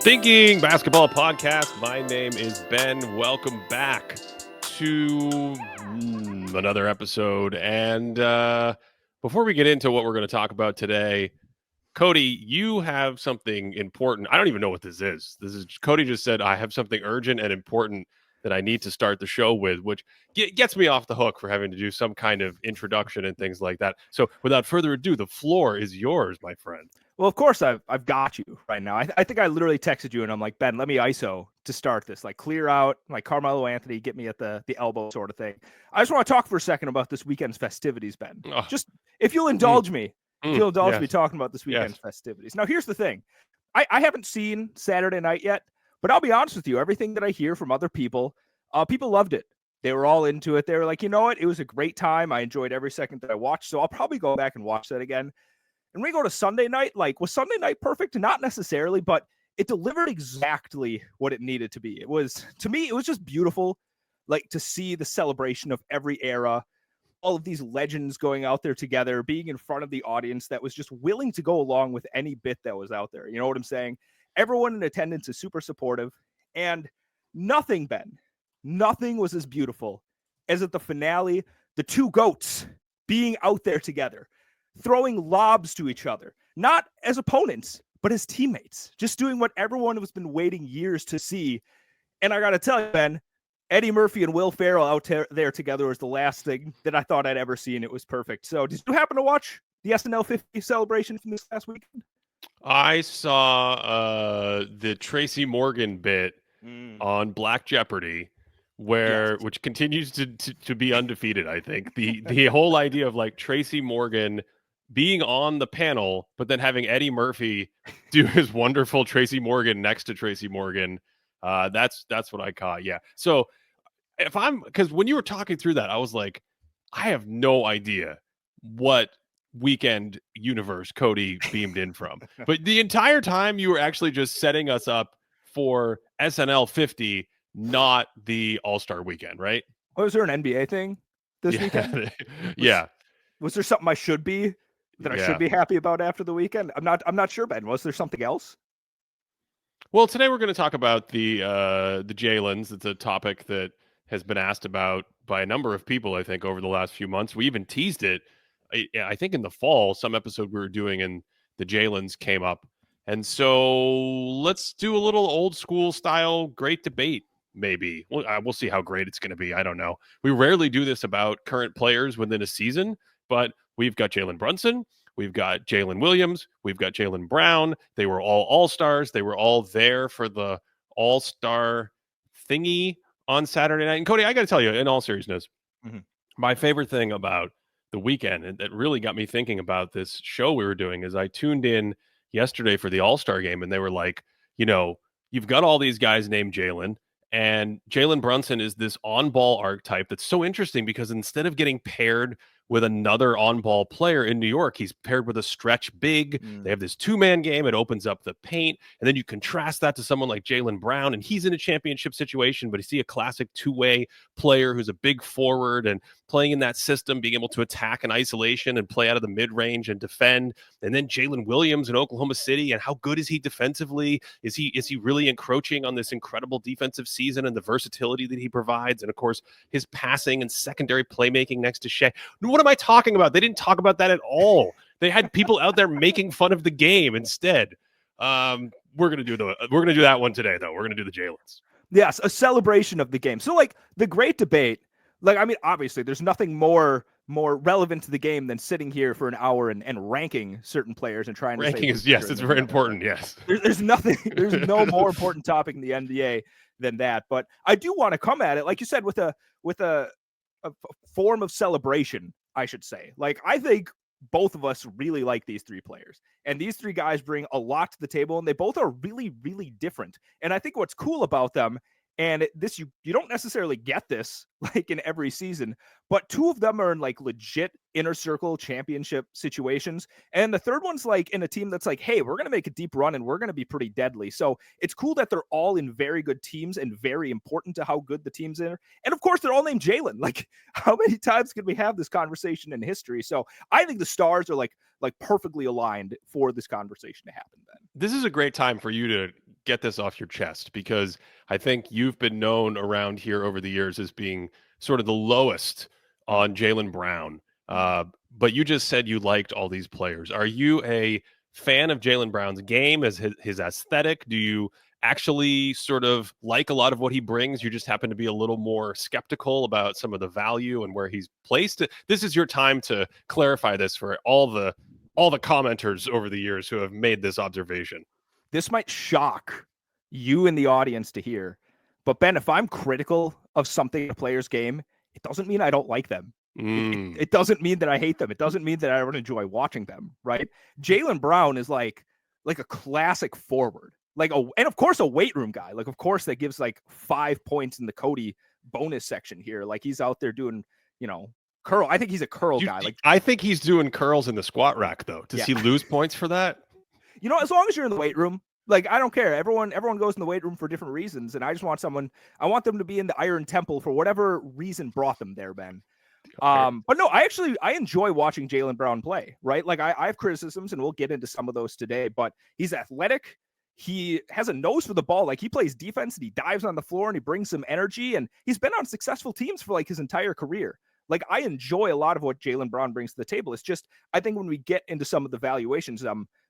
Thinking Basketball Podcast. My name is Ben. Welcome back to another episode. And before we get into what we're going to talk about today, Cody, you have something important. I don't even know what this is. Cody just said I have something urgent and important that I need to start the show with, which gets me off the hook for having to do some kind of introduction and things like that. So without further ado, the floor is yours, my friend. Well, of course, I've got you right now. I think I literally texted you and I'm like, Ben, let me ISO to start this. Like, clear out, like Carmelo Anthony, get me at the elbow sort of thing. I just want to talk for a second about this weekend's festivities, Ben. Oh. Just if you'll indulge me, me talking about this weekend's festivities. Now, here's the thing. I haven't seen Saturday night yet, but I'll be honest with you. Everything that I hear from other people, people loved it. They were all into it. They were like, you know what? It was a great time. I enjoyed every second that I watched. So I'll probably go back and watch that again. And when we go to Sunday night, like, was Sunday night perfect? Not necessarily, but it delivered exactly what it needed to be. It was, to me, it was just beautiful, like, to see the celebration of every era, all of these legends going out there together, being in front of the audience that was just willing to go along with any bit that was out there. You know what I'm saying? Everyone in attendance is super supportive, and nothing was as beautiful as at the finale, the two GOATs being out there together, throwing lobs to each other, not as opponents, but as teammates, just doing what everyone has been waiting years to see. And I got to tell you, Ben, Eddie Murphy and Will Ferrell out there together was the last thing that I thought I'd ever seen. It was perfect. So did you happen to watch the SNL 50 celebration from this last weekend? I saw the Tracy Morgan bit on Black Jeopardy, which continues to be undefeated. I think the whole idea of like Tracy Morgan being on the panel, but then having Eddie Murphy do his wonderful Tracy Morgan next to Tracy Morgan. That's what I caught. Yeah. So because when you were talking through that, I was like, I have no idea what weekend universe Cody beamed in from. But the entire time you were actually just setting us up for SNL 50, not the All-Star weekend, right? Was there an NBA thing this weekend? Was there something I should be happy about after the weekend? I'm not sure, Ben. Was there something else? Well, today we're going to talk about the Jalens. It's a topic that has been asked about by a number of people, I think, over the last few months. We even teased it. I think in the fall, some episode we were doing, and the Jalens came up. And so let's do a little old school style great debate, maybe. We'll see how great it's going to be. I don't know. We rarely do this about current players within a season, but we've got Jalen Brunson. We've got Jalen Williams. We've got Jaylen Brown. They were all All-Stars. They were all there for the All-Star thingy on Saturday night. And Cody, I got to tell you, in all seriousness, my favorite thing about the weekend, and that really got me thinking about this show we were doing, is I tuned in yesterday for the All-Star game, and they were like, you know, you've got all these guys named Jalen, and Jalen Brunson is this on-ball archetype that's so interesting because instead of getting paired with another on-ball player in New York, he's paired with a stretch big. They have this two-man game. It opens up the paint. And then you contrast that to someone like Jaylen Brown, and he's in a championship situation, but you see a classic two-way player who's a big forward and playing in that system, being able to attack in isolation and play out of the mid-range and defend. And then Jalen Williams in Oklahoma City, and how good is he defensively? Is he really encroaching on this incredible defensive season and the versatility that he provides? And, of course, his passing and secondary playmaking next to Shea. What am I talking about? They didn't talk about that at all. They had people out there making fun of the game instead. We're gonna do that one today, though. We're gonna do the Jalens. Yes, a celebration of the game. So, like, the great debate. Like, I mean, obviously, there's nothing more relevant to the game than sitting here for an hour and ranking certain players and trying to ranking is yes, it's very important. Yes, there's no more important topic in the NBA than that. But I do want to come at it, like you said, with a form of celebration, I should say. Like, I think both of us really like these three players, and these three guys bring a lot to the table, and they both are really, really different. And I think what's cool about them, and this, you don't necessarily get this like in every season, but two of them are in like legit inner circle championship situations. And the third one's like in a team that's like, hey, we're going to make a deep run and we're going to be pretty deadly. So it's cool that they're all in very good teams and very important to how good the teams are. And of course, they're all named Jalen. Like, how many times can we have this conversation in history? So I think the stars are like perfectly aligned for this conversation to happen, Ben. This is a great time for you to get this off your chest, because I think you've been known around here over the years as being sort of the lowest on Jaylen Brown. But you just said you liked all these players. Are you a fan of Jaylen Brown's game, as his aesthetic? Do you actually sort of like a lot of what he brings? You just happen to be a little more skeptical about some of the value and where he's placed. This is your time to clarify this for all the commenters over the years who have made this observation. This might shock you in the audience to hear, but Ben, if I'm critical of something in a player's game, it doesn't mean I don't like them. It doesn't mean that I hate them. It doesn't mean that I don't enjoy watching them, right? Jaylen Brown is like a classic forward, and of course a weight room guy. Like, of course, that gives like 5 points in the Cody bonus section here. Like, he's out there doing, curl. I think he's a curl guy. Like, I think he's doing curls in the squat rack though. Does he lose points for that? As long as you're in the weight room, like, I don't care. Everyone goes in the weight room for different reasons, and I just want I want them to be in the Iron Temple for whatever reason brought them there, Ben. Okay. But no, I enjoy watching Jaylen Brown play, right? Like, I have criticisms, and we'll get into some of those today, but he's athletic. He has a nose for the ball. Like, he plays defense, and he dives on the floor, and he brings some energy, and he's been on successful teams for like his entire career. Like, I enjoy a lot of what Jaylen Brown brings to the table. It's just, I think when we get into some of the valuations,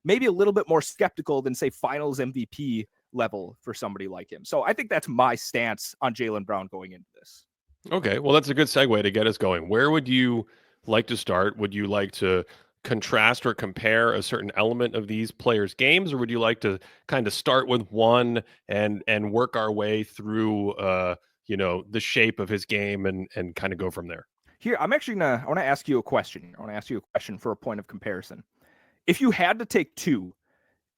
maybe a little bit more skeptical than, say, finals MVP level for somebody like him. So I think that's my stance on Jaylen Brown going into this. Okay, well, that's a good segue to get us going. Where would you like to start? Would you like to contrast or compare a certain element of these players' games, or would you like to kind of start with one and work our way through the shape of his game and kind of go from there? Here, I want to ask you a question. I want to ask you a question for a point of comparison. If you had to take two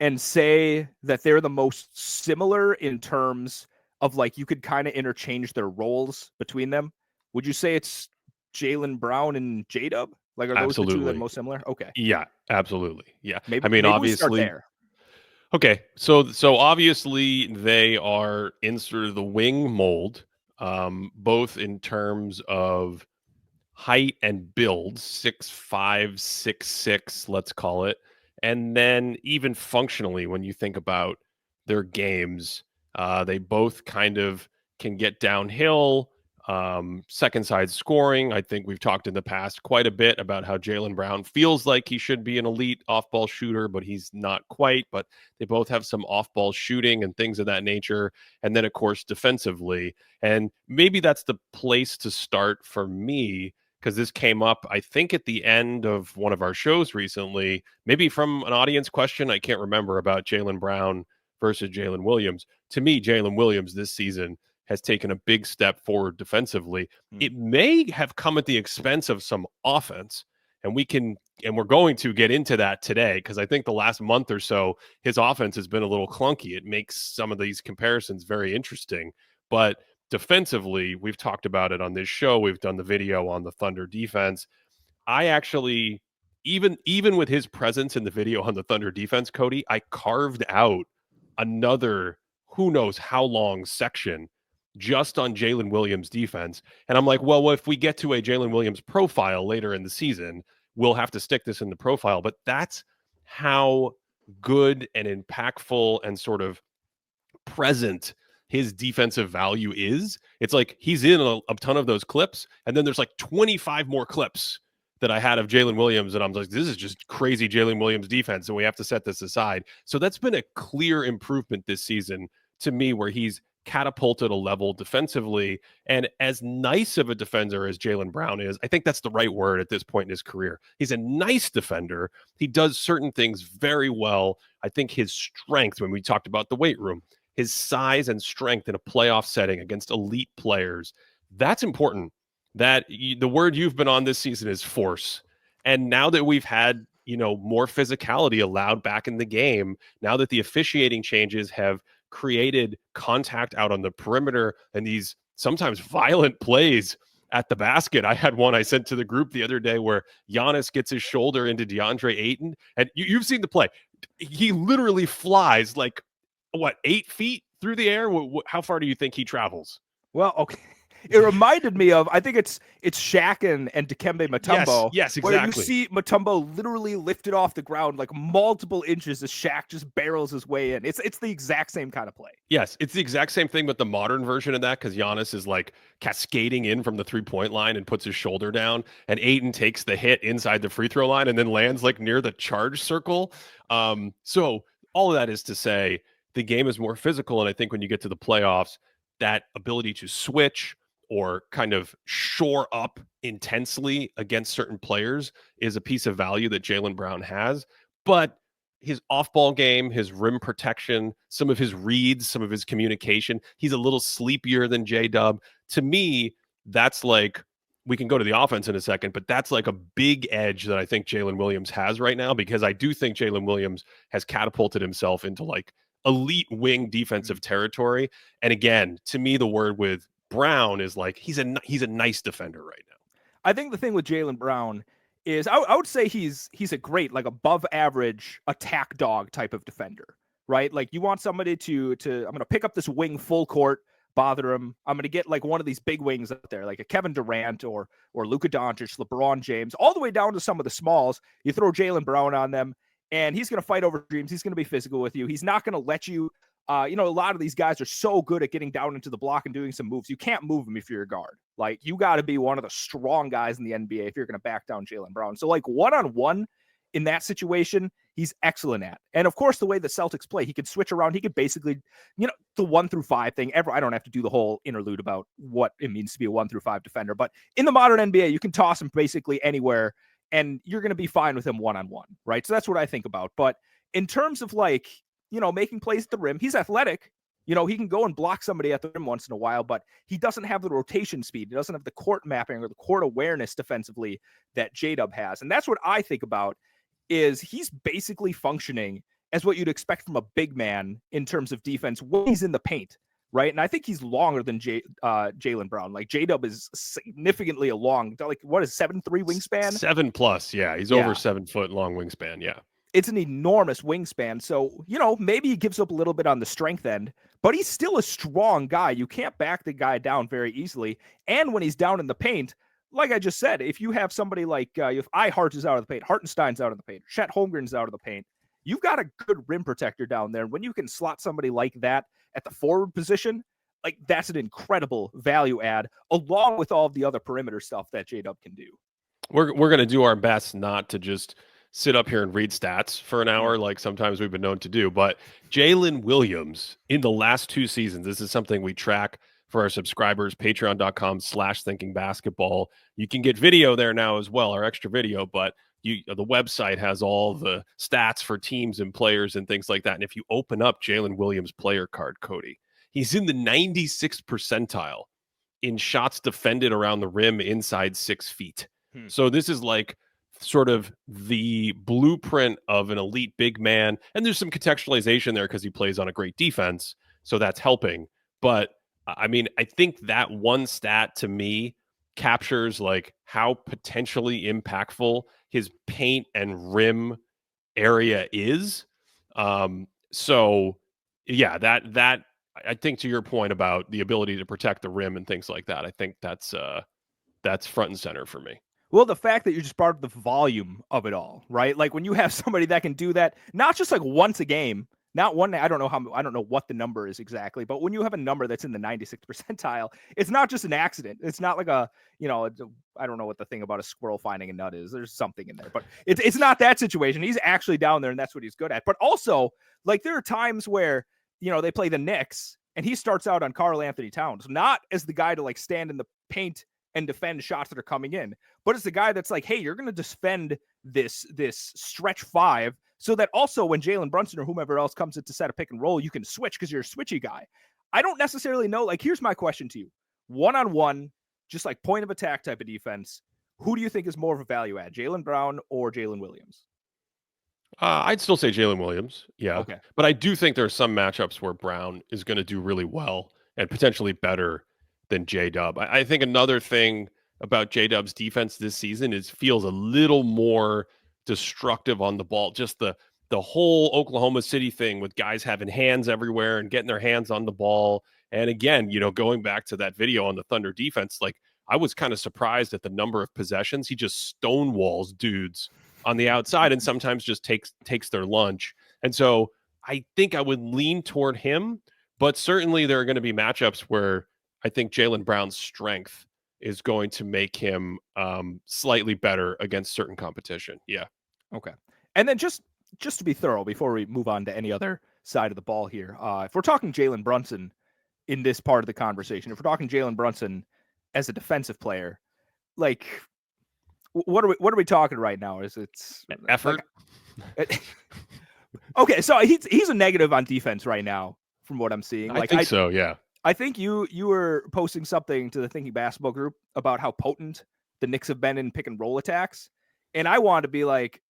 and say that they're the most similar in terms of, like, you could kind of interchange their roles between them, would you say it's Jaylen Brown and J-Dub? Like, are those the two that are most similar? Okay. Yeah, absolutely. Yeah. Maybe obviously. We start there. Okay. So obviously they are in sort of the wing mold, both in terms of height and build, 6'5", 6'6", let's call it. And then even functionally, when you think about their games, they both kind of can get downhill, second side scoring. I think we've talked in the past quite a bit about how Jaylen Brown feels like he should be an elite off-ball shooter, but he's not quite. But they both have some off-ball shooting and things of that nature. And then, of course, defensively. And maybe that's the place to start for me, because this came up, I think, at the end of one of our shows recently, maybe from an audience question, I can't remember, about Jaylen Brown versus Jalen Williams. To me, Jalen Williams this season has taken a big step forward defensively. It may have come at the expense of some offense, and we're going to get into that today, because I think the last month or so, his offense has been a little clunky. It makes some of these comparisons very interesting, but defensively, we've talked about it on this show. We've done the video on the Thunder defense. I actually, even with his presence in the video on the Thunder defense, Cody, I carved out another who knows how long section just on Jalen Williams defense. And I'm like, well, if we get to a Jalen Williams profile later in the season, we'll have to stick this in the profile. But that's how good and impactful and sort of present his defensive value is. It's like he's in a ton of those clips, and then there's like 25 more clips that I had of Jalen Williams, and I'm like, this is just crazy Jalen Williams defense, and we have to set this aside. So that's been a clear improvement this season to me, where he's catapulted a level defensively. And as nice of a defender as Jaylen Brown is, I think that's the right word at this point in his career. He's a nice defender. He does certain things very well. I think his strength, when we talked about the weight room, his size and strength in a playoff setting against elite players, that's important. That the word you've been on this season is force. And now that we've had, more physicality allowed back in the game, now that the officiating changes have created contact out on the perimeter and these sometimes violent plays at the basket. I had one I sent to the group the other day where Giannis gets his shoulder into DeAndre Ayton, and you've seen the play. He literally flies like 8 feet through the air? How far do you think he travels? Well, okay. It reminded me of, I think it's Shaq and Dikembe Mutombo. Yes, exactly. Where you see Mutombo literally lifted off the ground like multiple inches as Shaq just barrels his way in. It's the exact same kind of play. Yes, it's the exact same thing with the modern version of that, because Giannis is like cascading in from the 3-point line and puts his shoulder down, and Ayton takes the hit inside the free throw line and then lands like near the charge circle. So all of that is to say the game is more physical, and I think when you get to the playoffs, that ability to switch or kind of shore up intensely against certain players is a piece of value that Jaylen Brown has. But his off-ball game, his rim protection, some of his reads, some of his communication, he's a little sleepier than J-Dub. To me, that's like, we can go to the offense in a second, but that's like a big edge that I think Jalen Williams has right now, because I do think Jalen Williams has catapulted himself into like elite wing defensive territory. And again, to me, the word with Brown is like, he's a nice defender right now. I think the thing with Jaylen Brown is I would say he's a great, like above average attack dog type of defender, right? Like you want somebody to I'm going to pick up this wing full court, bother him. I'm going to get like one of these big wings out there, like a Kevin Durant or Luka Doncic, LeBron James, all the way down to some of the smalls. You throw Jaylen Brown on them, and he's going to fight over dreams. He's going to be physical with you. He's not going to let you. A lot of these guys are so good at getting down into the block and doing some moves. You can't move them if you're a guard. Like, you got to be one of the strong guys in the NBA if you're going to back down Jaylen Brown. So, like, one-on-one in that situation, he's excellent at. And, of course, the way the Celtics play, he could switch around. He could basically, the 1 through 5 thing. I don't have to do the whole interlude about what it means to be a 1 through 5 defender. But in the modern NBA, you can toss him basically anywhere, and you're going to be fine with him one-on-one, right? So that's what I think about. But in terms of, like, making plays at the rim, he's athletic. He can go and block somebody at the rim once in a while, but he doesn't have the rotation speed. He doesn't have the court mapping or the court awareness defensively that J-Dub has. And that's what I think about, is he's basically functioning as what you'd expect from a big man in terms of defense when he's in the paint, right? And I think he's longer than Jaylen Brown. Like, J-Dub is significantly a long, like, what is 7'3" wingspan? 7+, yeah. He's over 7 foot long wingspan, yeah. It's an enormous wingspan. So, maybe he gives up a little bit on the strength end, but he's still a strong guy. You can't back the guy down very easily. And when he's down in the paint, like I just said, if you have somebody like, if Hart is out of the paint, Hartenstein's out of the paint, Chet Holmgren's out of the paint, you've got a good rim protector down there. When you can slot somebody like that at the forward position, like, that's an incredible value add, along with all of the other perimeter stuff that J-Dub can do. We're going to do our best not to just sit up here and read stats for an hour like sometimes we've been known to do. But Jalen Williams, in the last 2 seasons, this is something we track for our subscribers, patreon.com/thinkingbasketball. You can get video there now as well, our extra video, but the website has all the stats for teams and players and things like that. And if you open up Jalen Williams' player card, Cody, he's in the 96th percentile in shots defended around the rim inside 6 feet. So this is like sort of the blueprint of an elite big man. And there's some contextualization there because he plays on a great defense, so that's helping. But I mean, I think that one stat to me captures like how potentially impactful his paint and rim area is. So yeah, that I think, to your point about the ability to protect the rim and things like that, I think that's front and center for me. Well, the fact that you just brought up the volume of it all, right? Like, when you have somebody that can do that, not just like once a game, not one, I don't know what the number is exactly, but when you have a number that's in the 96th percentile, it's not just an accident. It's not like I don't know what the thing about a squirrel finding a nut is. There's something in there, but it's not that situation. He's actually down there, and that's what he's good at. But also, like, there are times where, they play the Knicks, and he starts out on Karl Anthony Towns, not as the guy to like stand in the paint and defend shots that are coming in, but it's the guy that's like, hey, you're going to defend this stretch 5, so that also when Jalen Brunson or whomever else comes in to set a pick and roll, you can switch because you're a switchy guy. I don't necessarily know. Like, here's my question to you: one-on-one, just like point of attack type of defense, who do you think is more of a value add, Jaylen Brown or Jalen Williams? I'd still say Jalen Williams, yeah. Okay. But I do think there are some matchups where Brown is going to do really well and potentially better than J-Dub. I think another thing about J-Dub's defense this season is feels a little more destructive on the ball. Just the whole Oklahoma City thing with guys having hands everywhere and getting their hands on the ball And again, going back to that video on the Thunder defense, like I was kind of surprised at the number of possessions. He just stonewalls dudes on the outside and sometimes just takes their lunch. And so I think I would lean toward him, but certainly there are going to be matchups where I think Jaylen Brown's strength is going to make him slightly better against certain competition. Yeah. Okay. And then just to be thorough before we move on to any other side of the ball here, if we're talking Jalen Brunson in this part of the conversation, if we're talking Jalen Brunson as a defensive player, like what are we talking right now? Is it's effort? Like, okay, so he's a negative on defense right now, from what I'm seeing. Like, I think so, yeah. I think you were posting something to the Thinking Basketball group about how potent the Knicks have been in pick and roll attacks, and I wanted to be like,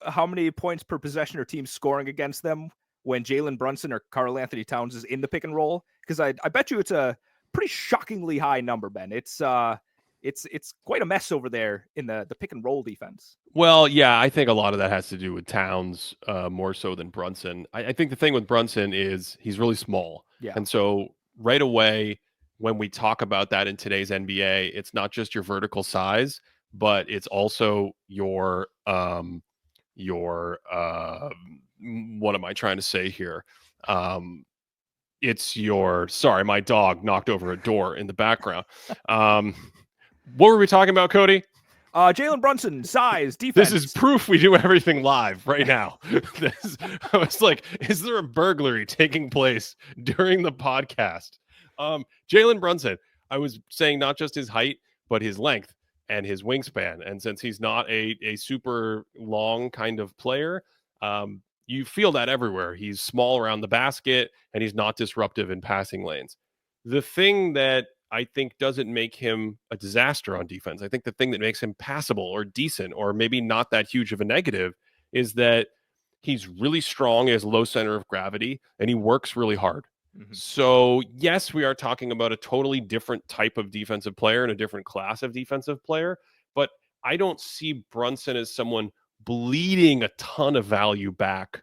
how many points per possession are teams scoring against them when Jalen Brunson or Karl Anthony Towns is in the pick and roll? Because I bet you it's a pretty shockingly high number, Ben. It's quite a mess over there in the pick and roll defense. Well, yeah, I think a lot of that has to do with Towns more so than Brunson. I think the thing with Brunson is he's really small. Yeah. And so right away, when we talk about that in today's NBA, it's not just your vertical size, but it's also your what am I trying to say here? It's sorry, my dog knocked over a door in the background. What were we talking about, Cody? Jalen Brunson, size, defense. This is proof we do everything live right now. I was like, is there a burglary taking place during the podcast? Jalen Brunson, I was saying not just his height, but his length and his wingspan. And since he's not a super long kind of player, you feel that everywhere. He's small around the basket and he's not disruptive in passing lanes. The thing that I think doesn't make him a disaster on defense, I think the thing that makes him passable or decent or maybe not that huge of a negative is that he's really strong, he has low center of gravity, and he works really hard. Mm-hmm. So, yes, we are talking about a totally different type of defensive player and a different class of defensive player, but I don't see Brunson as someone bleeding a ton of value back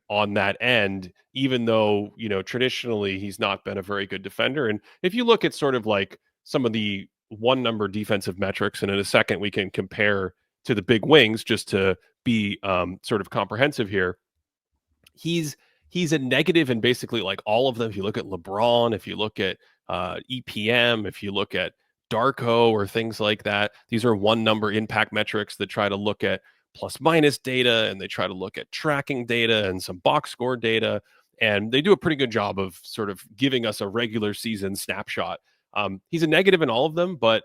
on that end, even though, traditionally he's not been a very good defender. And if you look at sort of like some of the one number defensive metrics, and in a second we can compare to the big wings just to be sort of comprehensive here, he's a negative in basically like all of them. If you look at LeBron, if you look at EPM, if you look at Darko or things like that, these are one number impact metrics that try to look at plus minus data, and they try to look at tracking data and some box score data, and they do a pretty good job of sort of giving us a regular season snapshot. He's a negative in all of them, but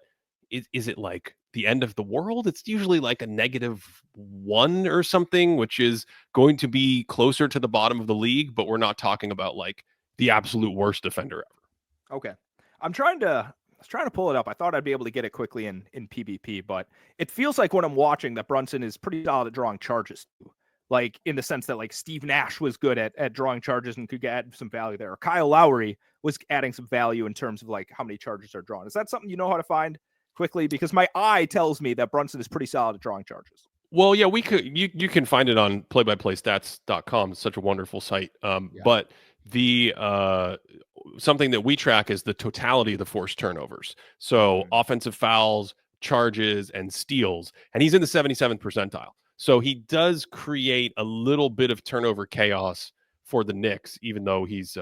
is it like the end of the world? It's usually like a -1 or something, which is going to be closer to the bottom of the league, but we're not talking about like the absolute worst defender ever. Okay. I was trying to pull it up. I thought I'd be able to get it quickly in PvP, but it feels like when I'm watching that Brunson is pretty solid at drawing charges too. Like in the sense that like Steve Nash was good at drawing charges and could add some value there. Or Kyle Lowry was adding some value in terms of like how many charges are drawn. Is that something you know how to find quickly? Because my eye tells me that Brunson is pretty solid at drawing charges. Well, yeah, you can find it on playbyplaystats.com. It's such a wonderful site. But the something that we track is the totality of the forced turnovers. So offensive fouls, charges, and steals. And he's in the 77th percentile. So he does create a little bit of turnover chaos for the Knicks, even though he's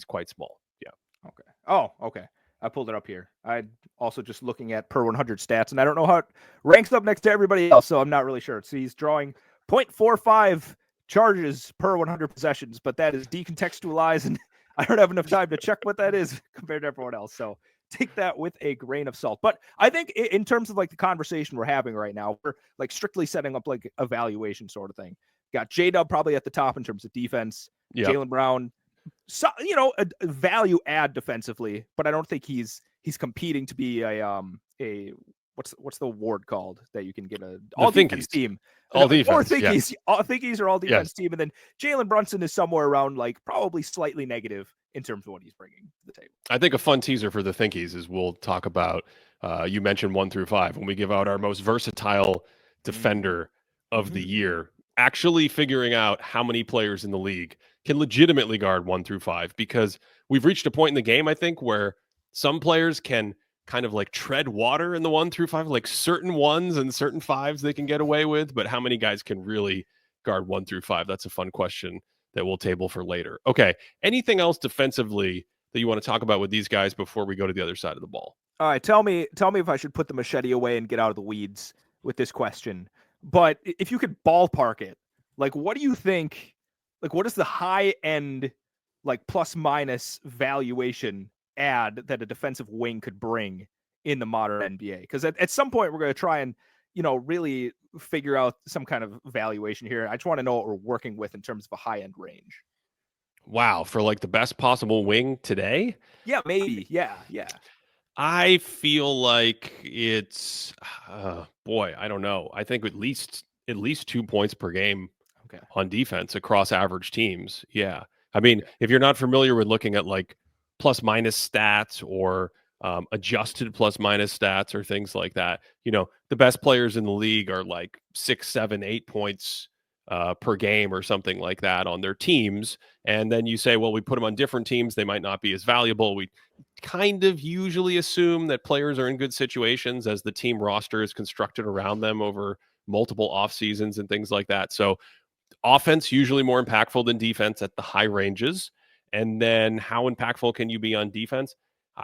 quite small. Yeah. Okay. Oh, okay. I pulled it up here. I also just looking at per 100 stats, and I don't know how it ranks up next to everybody else, so I'm not really sure. So he's drawing 0.45 charges per 100 possessions, but that is decontextualized, and I don't have enough time to check what that is compared to everyone else. So take that with a grain of salt. But I think in terms of like the conversation we're having right now, we're like strictly setting up like evaluation sort of thing. Got J-Dub probably at the top in terms of defense. Yep. Jaylen Brown, so, a value add defensively, but I don't think he's competing to be a what's the award called that you can get all defense team, all defense, or thinkies, all thinkies or all defense team, and then Jalen Brunson is somewhere around like probably slightly negative in terms of what he's bringing to the table. I think a fun teaser for the thinkies is we'll talk about you mentioned 1 through 5 when we give out our most versatile defender of the year. Actually figuring out how many players in the league can legitimately guard 1 through 5, because we've reached a point in the game, I think, where some players can kind of like tread water in the 1 through 5, like certain ones and certain 5s they can get away with, but how many guys can really guard 1 through 5? That's a fun question that we'll table for later. Okay, anything else defensively that you want to talk about with these guys before we go to the other side of the ball? All right, tell me if I should put the machete away and get out of the weeds with this question. But if you could ballpark it, like what do you think, like what is the high end like plus minus valuation add that a defensive wing could bring in the modern NBA? Because at some point we're going to try and, really figure out some kind of valuation here. I just want to know what we're working with in terms of a high end range. Wow, for like the best possible wing today? Yeah, maybe. Yeah. I feel like it's boy, I don't know. I think at least 2 points per game on defense across average teams. Yeah. I mean, if you're not familiar with looking at like plus minus stats or adjusted plus minus stats or things like that, the best players in the league are like 6, 7, 8 points per game or something like that on their teams. And then you say, well, we put them on different teams. They might not be as valuable. We kind of usually assume that players are in good situations as the team roster is constructed around them over multiple off seasons and things like that. So offense usually more impactful than defense at the high ranges. And then how impactful can you be on defense?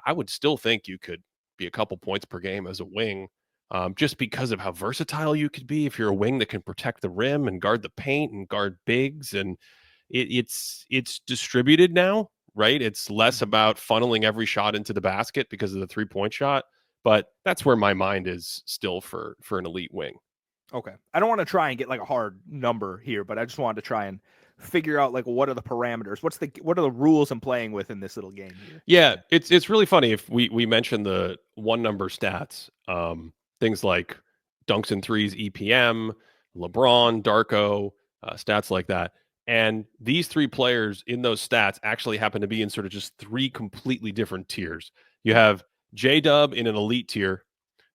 I would still think you could be a couple points per game as a wing, just because of how versatile you could be if you're a wing that can protect the rim and guard the paint and guard bigs. And it's distributed now, right? It's less about funneling every shot into the basket because of the 3-point shot. But that's where my mind is still for an elite wing. Okay. I don't want to try and get like a hard number here, but I just wanted to try and figure out like what are the parameters? What are the rules I'm playing with in this little game here? Yeah, it's really funny if we mention the one number stats, things like dunks and threes, EPM, LeBron, Darko, stats like that. And these 3 players in those stats actually happen to be in sort of just 3 completely different tiers. You have J-Dub in an elite tier.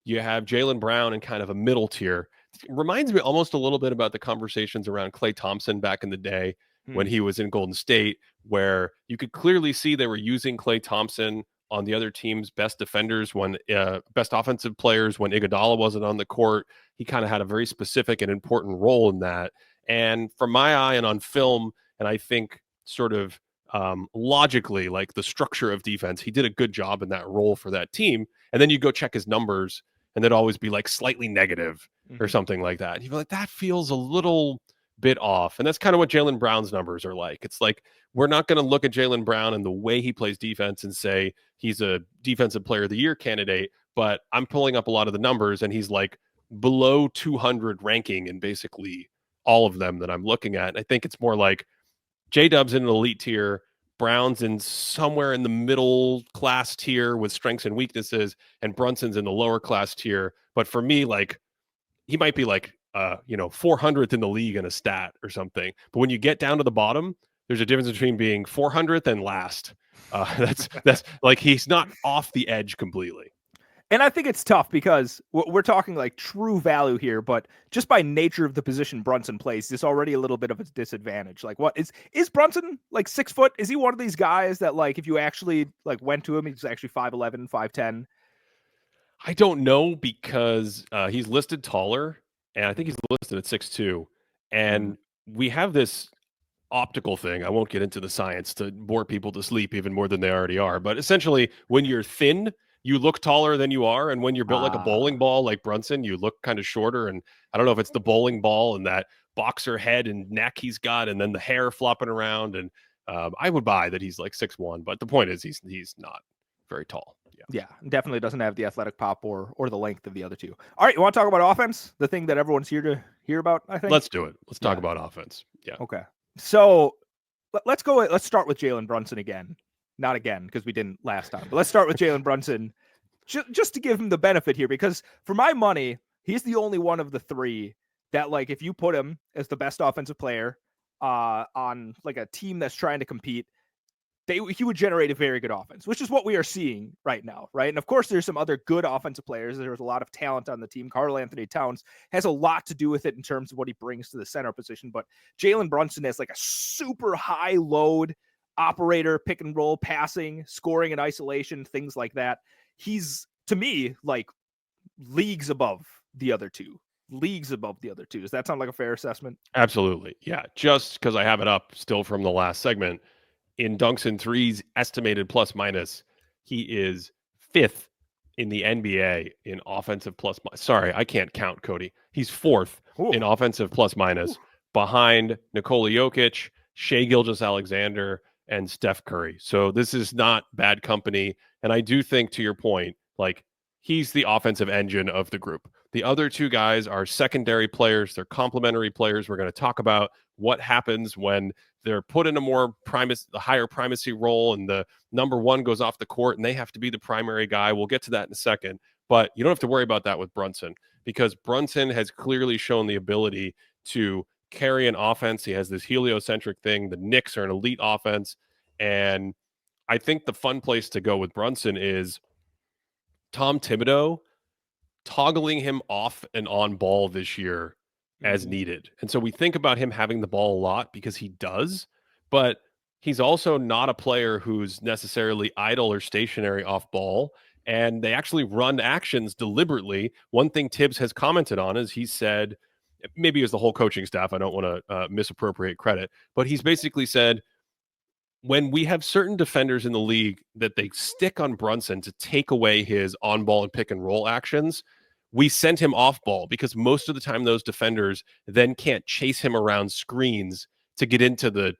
You have Jaylen Brown in kind of a middle tier. It reminds me almost a little bit about the conversations around Klay Thompson back in the day when he was in Golden State, where you could clearly see they were using Klay Thompson on the other team's best defenders when best offensive players when Iguodala wasn't on the court. He kind of had a very specific and important role in that. And from my eye and on film, and I think sort of logically, like the structure of defense, he did a good job in that role for that team. And then you go check his numbers, and they'd always be like slightly negative or something like that. You'd be like, that feels a little bit off. And that's kind of what Jaylen Brown's numbers are like. It's like, we're not going to look at Jaylen Brown and the way he plays defense and say he's a defensive player of the year candidate, but I'm pulling up a lot of the numbers and he's like below 200 ranking in basically all of them that I'm looking at. And I think it's more like J-Dub's in an elite tier, Brown's in somewhere in the middle class tier with strengths and weaknesses, and Brunson's in the lower class tier. But for me, like, he might be like 400th in the league in a stat or something. But when you get down to the bottom, there's a difference between being 400th and last. That's like, he's not off the edge completely. And I think it's tough because we're talking like true value here, but just by nature of the position Brunson plays, there's already a little bit of a disadvantage. Like, what is Brunson like 6 foot? Is he one of these guys that like if you actually like went to him, he's actually 5'11", 5'10"? I don't know because he's listed taller, and I think he's listed at 6'2". And we have this optical thing. I won't get into the science to bore people to sleep even more than they already are. But essentially, when you're thin, you look taller than you are. And when you're built like a bowling ball, like Brunson, you look kind of shorter. And I don't know if it's the bowling ball and that boxer head and neck he's got, and then the hair flopping around. And I would buy that he's like 6'1". But the point is, he's not very tall. Yeah, definitely doesn't have the athletic pop or the length of the other two. All right, you want to talk about offense? The thing that everyone's here to hear about, I think. Let's do it. Let's talk about offense. Yeah. Okay. So let's go. Let's start with Jalen Brunson again. Not again, because we didn't last time. But let's start with Jalen Brunson, just to give him the benefit here, because for my money, he's the only one of the 3 that, like, if you put him as the best offensive player on like a team that's trying to compete, he would generate a very good offense, which is what we are seeing right now, right? And of course, there's some other good offensive players. There's a lot of talent on the team. Karl-Anthony Towns has a lot to do with it in terms of what he brings to the center position. But Jalen Brunson has like a super high load, operator, pick and roll, passing, scoring in isolation, things like that. He's, to me, like leagues above the other two. Leagues above the other two. Does that sound like a fair assessment? Absolutely. Yeah. Just because I have it up still from the last segment, in dunks and threes, estimated plus minus, he is 5th in the NBA in offensive plus minus. Sorry, I can't count, Cody. He's 4th in offensive plus minus behind Nikola Jokic, Shai Gilgeous-Alexander, and Steph Curry. So this is not bad company. And I do think, to your point, like, he's the offensive engine of the group. The other two guys are secondary players. They're complementary players. We're going to talk about what happens when they're put in a higher primacy role and the number one goes off the court and they have to be the primary guy. We'll get to that in a second. But you don't have to worry about that with Brunson, because Brunson has clearly shown the ability to carry an offense. He has this heliocentric thing. The Knicks are an elite offense. And I think the fun place to go with Brunson is Tom Thibodeau toggling him off and on ball this year as needed. And so we think about him having the ball a lot because he does, but he's also not a player who's necessarily idle or stationary off ball. And they actually run actions deliberately. One thing Tibbs has commented on is he said, maybe it was the whole coaching staff, I don't want to misappropriate credit, but he's basically said, when we have certain defenders in the league that they stick on Brunson to take away his on-ball and pick and roll actions, we send him off ball, because most of the time those defenders then can't chase him around screens to get into the,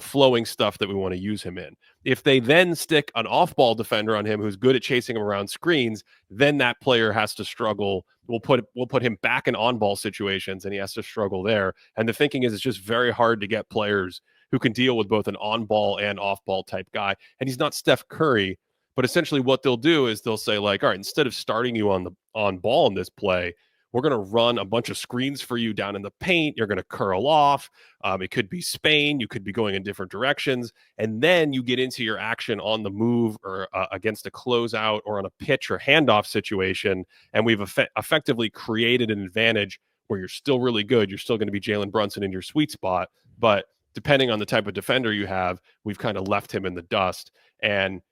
flowing stuff that we want to use him in. If they then stick an off-ball defender on him who's good at chasing him around screens, then that player has to struggle. We'll put him back in on-ball situations and he has to struggle there. And the thinking is it's just very hard to get players who can deal with both an on-ball and off-ball type guy. And he's not Steph Curry, but essentially what they'll do is they'll say, like, all right, instead of starting you on ball in this play, we're going to run a bunch of screens for you down in the paint. You're going to curl off. It could be Spain. You could be going in different directions. And then you get into your action on the move or against a closeout or on a pitch or handoff situation. And we've effectively created an advantage where you're still really good. You're still going to be Jalen Brunson in your sweet spot. But depending on the type of defender you have, we've kind of left him in the dust. And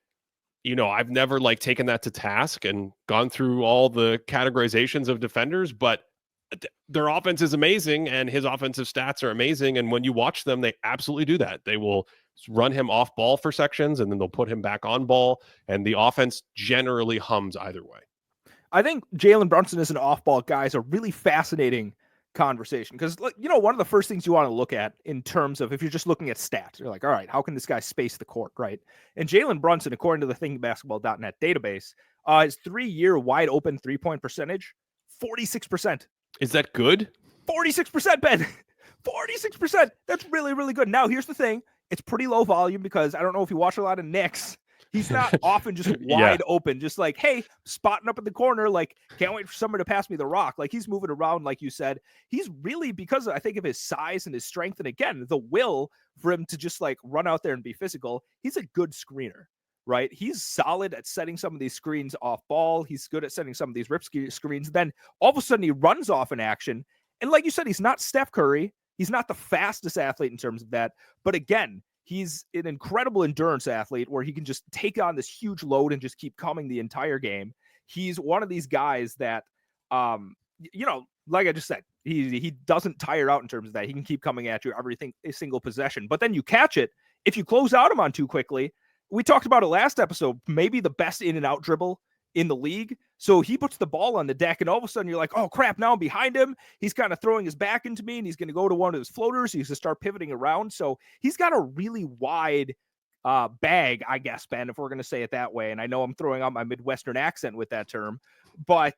I've never taken that to task and gone through all the categorizations of defenders, but their offense is amazing and his offensive stats are amazing. And when you watch them, they absolutely do that. They will run him off ball for sections and then they'll put him back on ball. And the offense generally hums either way. I think Jalen Brunson as an off ball guy is a really fascinating conversation, because one of the first things you want to look at in terms of, if you're just looking at stats, you're like, all right, how can this guy space the court, right? And Jalen Brunson, according to the ThinkBasketball.net database, his 3-year wide open 3-point percentage, 46%. Is that good? 46%, Ben. 46%. That's really, really good. Now, here's the thing. It's pretty low volume, because I don't know if you watch a lot of Knicks. He's not often just wide open, just like, hey, spotting up in the corner, like, can't wait for somebody to pass me the rock. Like, he's moving around, like you said. He's really, because I think of his size and his strength, and again, the will for him to just run out there and be physical, he's a good screener, right? He's solid at setting some of these screens off ball. He's good at setting some of these rip screens. Then all of a sudden he runs off in action. And like you said, he's not Steph Curry. He's not the fastest athlete in terms of that. But again, he's an incredible endurance athlete where he can just take on this huge load and just keep coming the entire game. He's one of these guys that, like I just said, he doesn't tire out in terms of that. He can keep coming at you a single possession. But then you catch it. If you close out him on too quickly, we talked about it last episode, maybe the best in and out dribble in the league. So he puts the ball on the deck and all of a sudden you're like, oh crap, now I'm behind him. He's kind of throwing his back into me and he's going to go to one of his floaters. He's going to start pivoting around. So he's got a really wide bag, I guess, Ben, if we're going to say it that way. And I know I'm throwing out my Midwestern accent with that term, but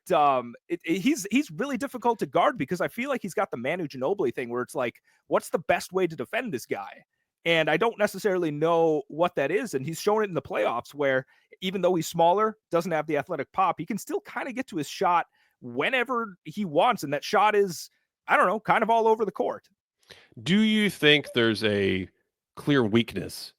he's really difficult to guard, because I feel like he's got the Manu Ginobili thing where it's like, what's the best way to defend this guy? And I don't necessarily know what that is. And he's shown it in the playoffs where, even though he's smaller, doesn't have the athletic pop, he can still kind of get to his shot whenever he wants. And that shot is, I don't know, kind of all over the court. Do you think there's a clear weakness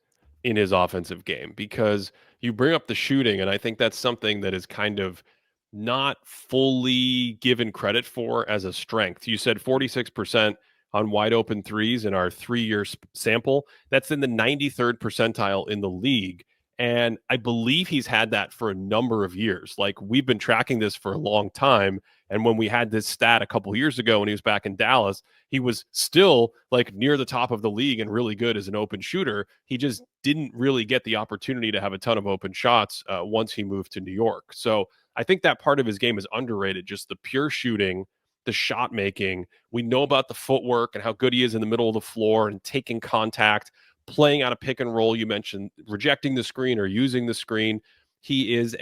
in his offensive game? Because you bring up the shooting, and I think that's something that is kind of not fully given credit for as a strength. You said 46% on wide open threes in our 3-year sample. That's in the 93rd percentile in the league. And I believe he's had that for a number of years. Like, we've been tracking this for a long time. And when we had this stat a couple years ago when he was back in Dallas, he was still like near the top of the league and really good as an open shooter. He just didn't really get the opportunity to have a ton of open shots once he moved to New York. So I think that part of his game is underrated, just the pure shooting, the shot making. We know about the footwork and how good he is in the middle of the floor and taking contact, playing out a pick and roll. You mentioned rejecting the screen or using the screen. He is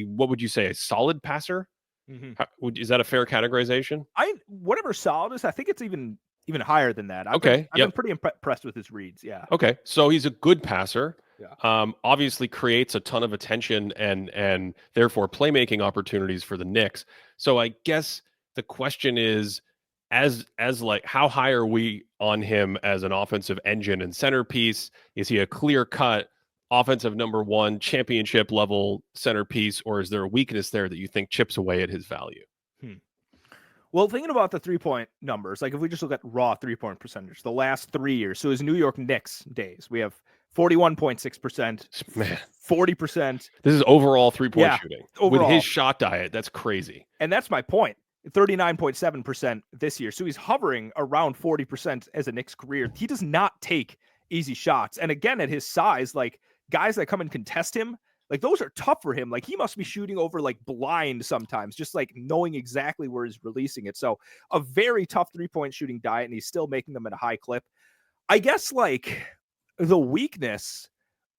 what would you say, a solid passer? Mm-hmm. Is that a fair categorization? Whatever solid is, I think it's even higher than that. I've been pretty impressed with his reads. Yeah. Okay. So he's a good passer. Yeah. Obviously creates a ton of attention and therefore playmaking opportunities for the Knicks. So I guess the question is, as like, how high are we on him as an offensive engine and centerpiece? Is he a clear cut offensive number one championship level centerpiece, or is there a weakness there that you think chips away at his value? Well, thinking about the 3-point numbers, like if we just look at raw 3-point percentage, the last 3 years, so his New York Knicks days, we have 41.6%, man, 40%. This is overall 3-point shooting. Overall. With his shot diet, that's crazy. And that's my point. 39.7% this year. So he's hovering around 40% as a Knicks career. He does not take easy shots. And again, at his size, like guys that come and contest him, like those are tough for him. Like he must be shooting over like blind sometimes, just like knowing exactly where he's releasing it. So a very tough 3-point shooting diet, and he's still making them at a high clip. I guess like the weakness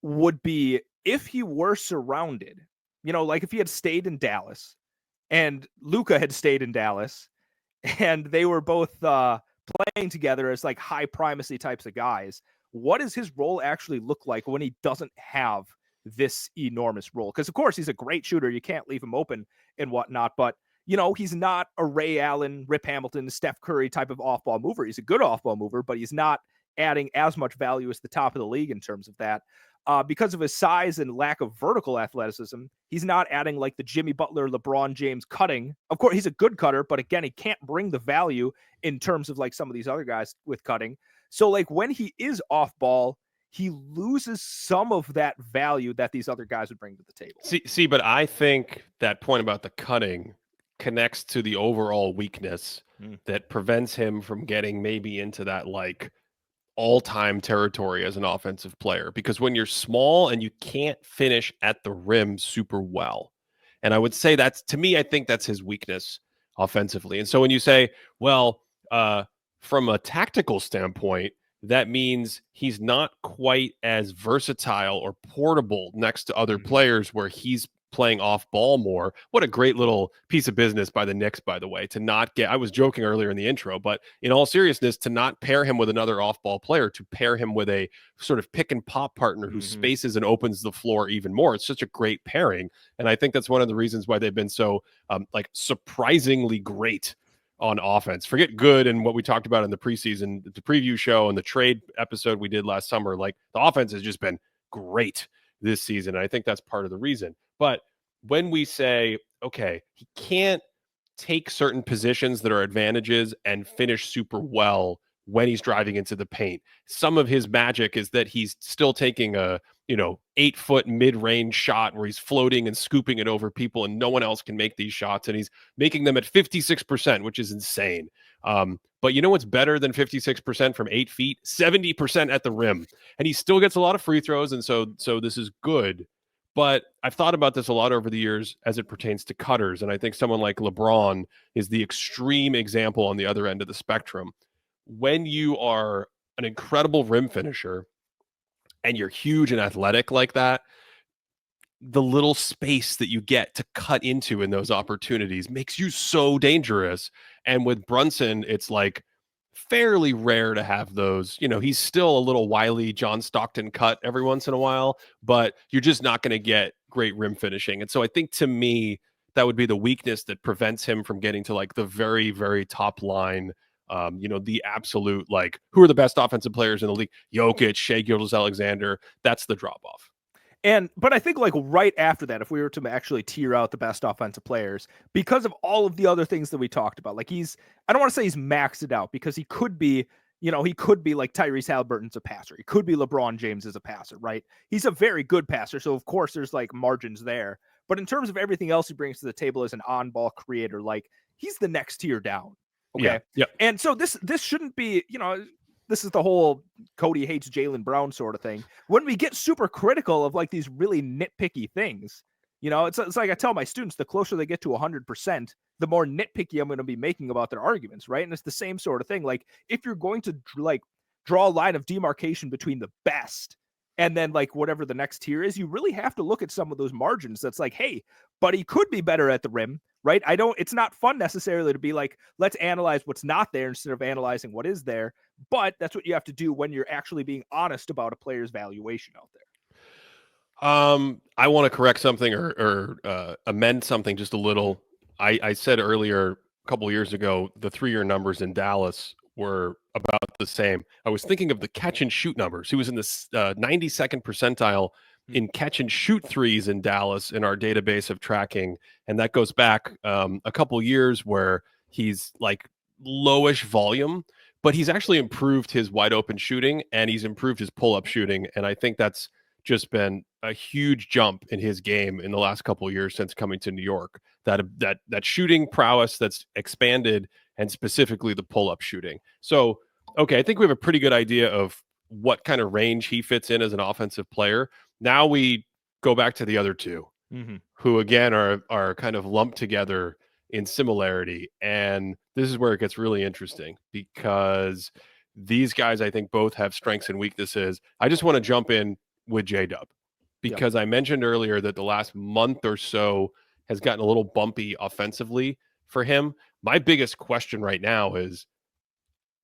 would be if he were surrounded, like if he had stayed in Dallas and Luka had stayed in Dallas and they were both playing together as like high primacy types of guys, what does his role actually look like when he doesn't have this enormous role? Because of course he's a great shooter. You can't leave him open and whatnot, but he's not a Ray Allen, Rip Hamilton, Steph Curry type of off-ball mover. He's a good off-ball mover, but he's not adding as much value as the top of the league in terms of that. Because of his size and lack of vertical athleticism, he's not adding like the Jimmy Butler, LeBron James cutting. Of course, he's a good cutter, but again, he can't bring the value in terms of like some of these other guys with cutting. So like when he is off ball, he loses some of that value that these other guys would bring to the table. See, but I think that point about the cutting connects to the overall weakness that prevents him from getting maybe into that like all-time territory as an offensive player. Because when you're small and you can't finish at the rim super well, and I would say that's, to me, I think that's his weakness offensively. And so when you say, well, from a tactical standpoint, that means he's not quite as versatile or portable next to other players where he's playing off ball more. What a great little piece of business by the Knicks, by the way, to not get, I was joking earlier in the intro, but in all seriousness, to not pair him with another off ball player, to pair him with a sort of pick and pop partner who spaces and opens the floor even more. It's such a great pairing. And I think that's one of the reasons why they've been so like surprisingly great on offense. Forget good and what we talked about in the preseason, the preview show and the trade episode we did last summer. Like the offense has just been great this season. And I think that's part of the reason. But when we say, okay, he can't take certain positions that are advantages and finish super well when he's driving into the paint, some of his magic is that he's still taking a 8-foot mid-range shot where he's floating and scooping it over people and no one else can make these shots. And he's making them at 56%, which is insane. But you know what's better than 56% from 8 feet? 70% at the rim. And he still gets a lot of free throws. And so this is good. But I've thought about this a lot over the years as it pertains to cutters. And I think someone like LeBron is the extreme example on the other end of the spectrum. When you are an incredible rim finisher and you're huge and athletic like that, the little space that you get to cut into in those opportunities makes you so dangerous. And with Brunson, it's like fairly rare to have those. He's still a little wily John Stockton cut every once in a while, but you're just not going to get great rim finishing. And so I think, to me, that would be the weakness that prevents him from getting to like the very, very top line. The absolute, like, who are the best offensive players in the league? Jokic, Shai Gilgeous-Alexander. That's the drop off. But I think like right after that, if we were to actually tier out the best offensive players, because of all of the other things that we talked about, like I don't want to say he's maxed it out because he could be, he could be like Tyrese Halliburton's a passer. He could be LeBron James as a passer, right? He's a very good passer. So of course there's like margins there. But in terms of everything else he brings to the table as an on-ball creator, like he's the next tier down. Okay. Yeah. And so this shouldn't be, this is the whole Cody hates Jaylen Brown sort of thing. When we get super critical of like these really nitpicky things, it's like I tell my students, the closer they get to 100%, the more nitpicky I'm going to be making about their arguments, right? And it's the same sort of thing. Like if you're going to like draw a line of demarcation between the best and then like whatever the next tier is, you really have to look at some of those margins. That's like, hey, but he could be better at the rim, right? It's not fun necessarily to be like, let's analyze what's not there instead of analyzing what is there. But that's what you have to do when you're actually being honest about a player's valuation out there. I want to correct something or amend something just a little. I said earlier, a couple of years ago, the 3-year numbers in Dallas were about the same. I was thinking of the catch and shoot numbers. He was in the 92nd percentile in catch and shoot threes in Dallas in our database of tracking. And that goes back a couple years where he's like lowish volume, but he's actually improved his wide open shooting and he's improved his pull up shooting. And I think that's just been a huge jump in his game in the last couple of years since coming to New York. That shooting prowess that's expanded, and specifically the pull-up shooting. So, okay, I think we have a pretty good idea of what kind of range he fits in as an offensive player. Now we go back to the other two, who again are kind of lumped together in similarity. And this is where it gets really interesting because these guys, I think, both have strengths and weaknesses. I just want to jump in with J-Dub because I mentioned earlier that the last month or so has gotten a little bumpy offensively for him. My biggest question right now is,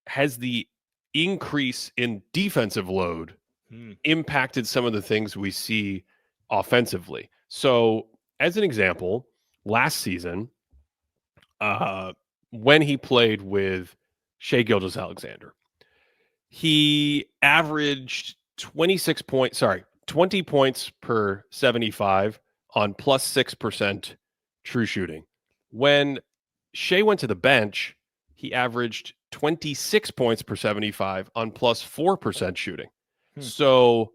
has the increase in defensive load impacted some of the things we see offensively? So as an example, last season, when he played with Shai Gilgeous-Alexander, he averaged 20 points per 75 on plus 6% true shooting. When Shai went to the bench, he averaged 26 points per 75 on plus 4% shooting. So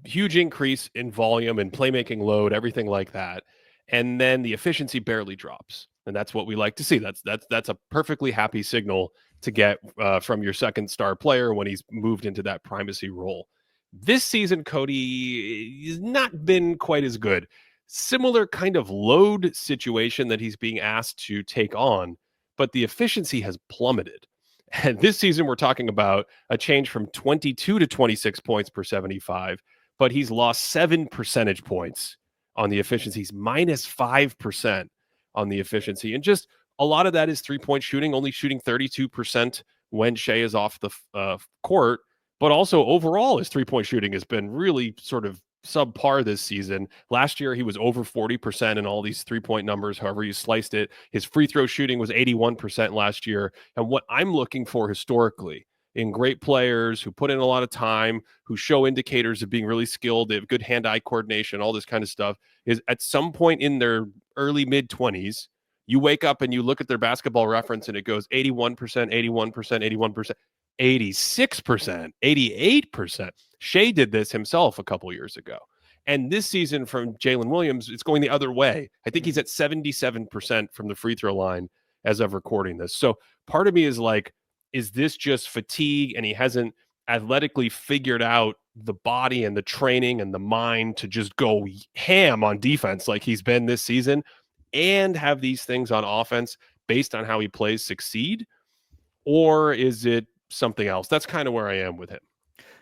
huge increase in volume and playmaking load, everything like that. And then the efficiency barely drops. And that's what we like to see. That's a perfectly happy signal to get from your second star player when he's moved into that primacy role. This season, Cody has not been quite as good. Similar kind of load situation that he's being asked to take on, but the efficiency has plummeted. And this season, we're talking about a change from 22 to 26 points per 75, but he's lost 7 percentage points on the efficiency. He's minus 5% on the efficiency. And just a lot of that is 3-point shooting, only shooting 32% when Shai is off the court. But also overall, his 3-point shooting has been really sort of subpar this season. Last year, he was over 40% in all these 3-point numbers, however you sliced it. His free throw shooting was 81% last year. And what I'm looking for historically in great players who put in a lot of time, who show indicators of being really skilled, they have good hand-eye coordination, all this kind of stuff, is at some point in their early mid-20s, you wake up and you look at their basketball reference and it goes 81%, 81%, 81%. 86%, 88%. Shai did this himself a couple years ago. And this season from Jalen Williams, it's going the other way. I think he's at 77% from the free throw line as of recording this. So part of me is like, is this just fatigue and he hasn't athletically figured out the body and the training and the mind to just go ham on defense like he's been this season and have these things on offense based on how he plays succeed? Or is it something else? That's kind of where I am with him.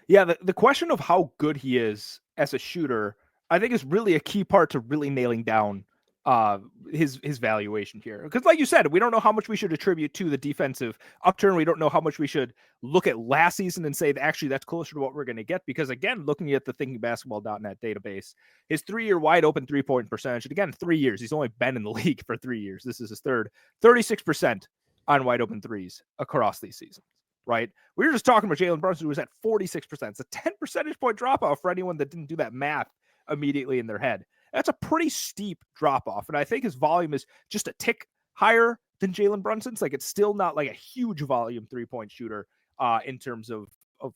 Yeah, the question of how good he is as a shooter, I think is really a key part to really nailing down his valuation here. Because like you said, we don't know how much we should attribute to the defensive upturn. We don't know how much we should look at last season and say that actually that's closer to what we're going to get. Because again, looking at the thinkingbasketball.net database, his 3-year wide open 3-point percentage, and again, 3 years, he's only been in the league for 3 years. This is his third, 36% on wide open threes across these seasons. Right? We were just talking about Jalen Brunson, who was at 46%. It's a 10 percentage point dropout for anyone that didn't do that math immediately in their head. That's a pretty steep drop off. And I think his volume is just a tick higher than Jalen Brunson's. Like, it's still not like a huge volume 3-point shooter in terms of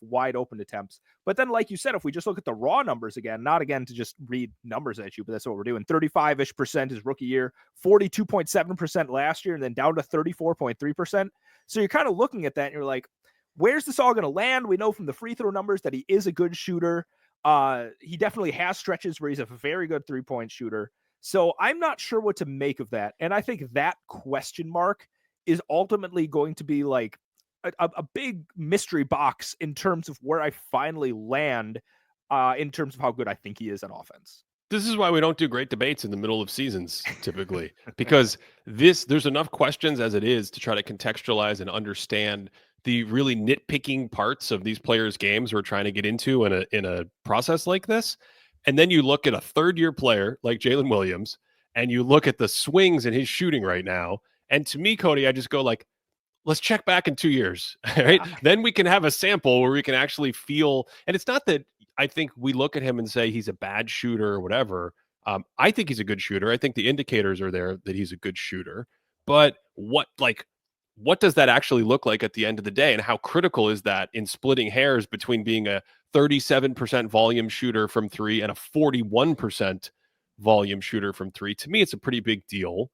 wide open attempts. But then, like you said, if we just look at the raw numbers again, not again to just read numbers at you, but that's what we're doing. 35-ish% his rookie year, 42.7% last year, and then down to 34.3%. So you're kind of looking at that and you're like, where's this all going to land? We know from the free throw numbers that he is a good shooter. He definitely has stretches where he's a very good 3-point shooter. So I'm not sure what to make of that. And I think that question mark is ultimately going to be like a big mystery box in terms of where I finally land in terms of how good I think he is on offense. This is why we don't do great debates in the middle of seasons typically, because there's enough questions as it is to try to contextualize and understand the really nitpicking parts of these players' games we're trying to get into in a process like this. And then you look at a third-year player like Jalen Williams, and you look at the swings in his shooting right now. And to me, Cody, I just go like, let's check back in 2 years, right? Yeah. Then we can have a sample where we can actually feel. And it's not that I think we look at him and say he's a bad shooter or whatever. I think he's a good shooter. I think the indicators are there that he's a good shooter. But what does that actually look like at the end of the day? And how critical is that in splitting hairs between being a 37% volume shooter from three and a 41% volume shooter from three? To me, it's a pretty big deal.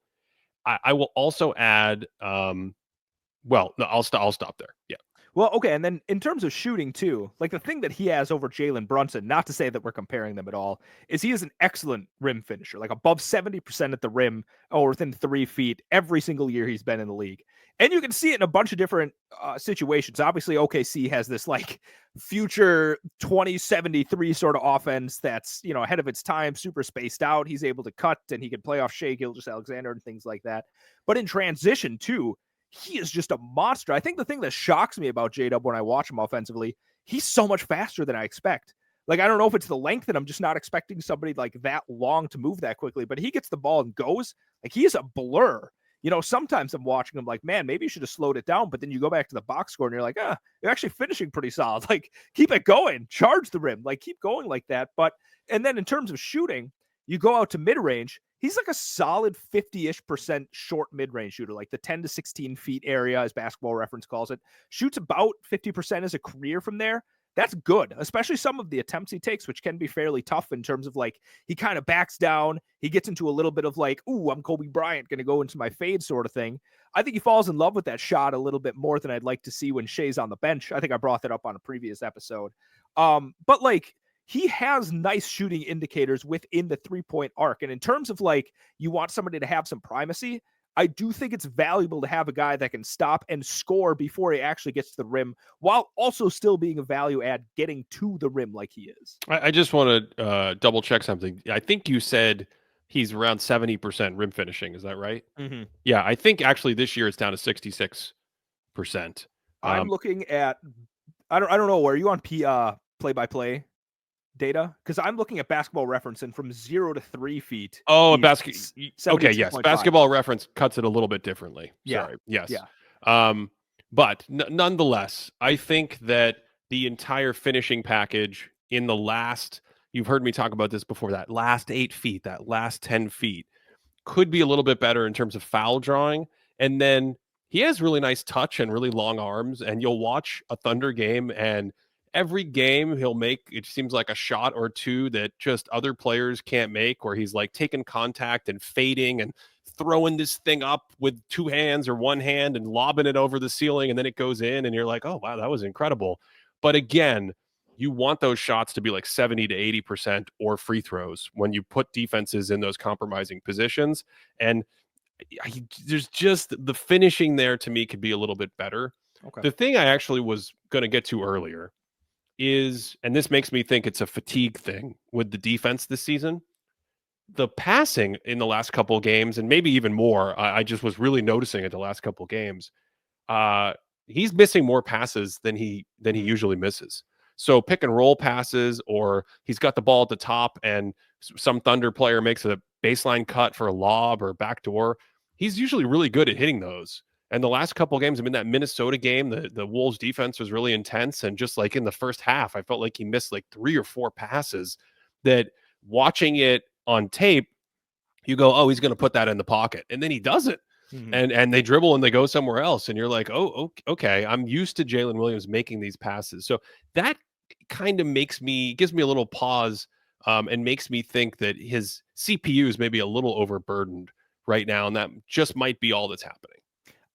I will also add, well, no, I'll stop there. Yeah. Well, okay, and then in terms of shooting too, like the thing that he has over Jalen Brunson, not to say that we're comparing them at all, is he is an excellent rim finisher, like above 70% at the rim or within 3 feet every single year he's been in the league. And you can see it in a bunch of different situations. Obviously, OKC has this like future 2073 sort of offense that's, you know, ahead of its time, super spaced out. He's able to cut and he can play off Shai Gilgeous-Alexander and things like that. But in transition too, he is just a monster. I think the thing that shocks me about J-Dub when I watch him offensively, he's so much faster than I expect. Like, I don't know if it's the length and I'm just not expecting somebody like that long to move that quickly, but he gets the ball and goes. Like, he is a blur. You know, sometimes I'm watching him like, man, maybe you should have slowed it down. But then you go back to the box score and you're like, you're actually finishing pretty solid. Like, keep it going. Charge the rim. Like, keep going like that. But, and then in terms of shooting, you go out to mid-range, he's like a solid 50-ish% short mid-range shooter, like the 10 to 16 feet area, as Basketball Reference calls it. Shoots about 50% as a career from there. That's good, especially some of the attempts he takes, which can be fairly tough in terms of like, he kind of backs down. He gets into a little bit of like, ooh, I'm Kobe Bryant, going to go into my fade sort of thing. I think he falls in love with that shot a little bit more than I'd like to see when Shai's on the bench. I think I brought that up on a previous episode. But like, he has nice shooting indicators within the 3-point arc. And in terms of like, you want somebody to have some primacy, I do think it's valuable to have a guy that can stop and score before he actually gets to the rim, while also still being a value add getting to the rim like he is. I just want to double check something. I think you said he's around 70% rim finishing. Is that right? Mm-hmm. Yeah, I think actually this year it's down to 66%. I'm looking at, I don't know. Are you on play-by-play data? Because I'm looking at Basketball Reference, and from 0 to 3 feet. Oh, okay, yes. Basketball Reference cuts it a little bit differently. Yeah. Sorry. Yes. Yeah. But nonetheless, I think that the entire finishing package in the last, you've heard me talk about this before, that last 8 feet, that last 10 feet could be a little bit better in terms of foul drawing. And then he has really nice touch and really long arms. And you'll watch a Thunder game, and every game he'll make, it seems like a shot or two that just other players can't make, where he's like taking contact and fading and throwing this thing up with 2 hands or 1 hand and lobbing it over the ceiling, and then it goes in and you're like, oh wow, that was incredible. But again, you want those shots to be like 70 to 80% or free throws when you put defenses in those compromising positions. And there's just the finishing there to me could be a little bit better. Okay. The thing I actually was going to get to earlier is, and this makes me think it's a fatigue thing with the defense this season, the passing in the last couple of games, and maybe even more. I just was really noticing it the last couple of games. He's missing more passes than he usually misses. So pick and roll passes, or he's got the ball at the top and some Thunder player makes a baseline cut for a lob or backdoor. He's usually really good at hitting those. And the last couple of games, I mean, that Minnesota game, the Wolves defense was really intense. And just like in the first half, I felt like he missed like 3 or 4 passes that watching it on tape, you go, oh, he's going to put that in the pocket. And then he doesn't. Mm-hmm. And they dribble and they go somewhere else. And you're like, oh, okay. I'm used to Jalen Williams making these passes. So that kind of gives me a little pause and makes me think that his CPU is maybe a little overburdened right now. And that just might be all that's happening.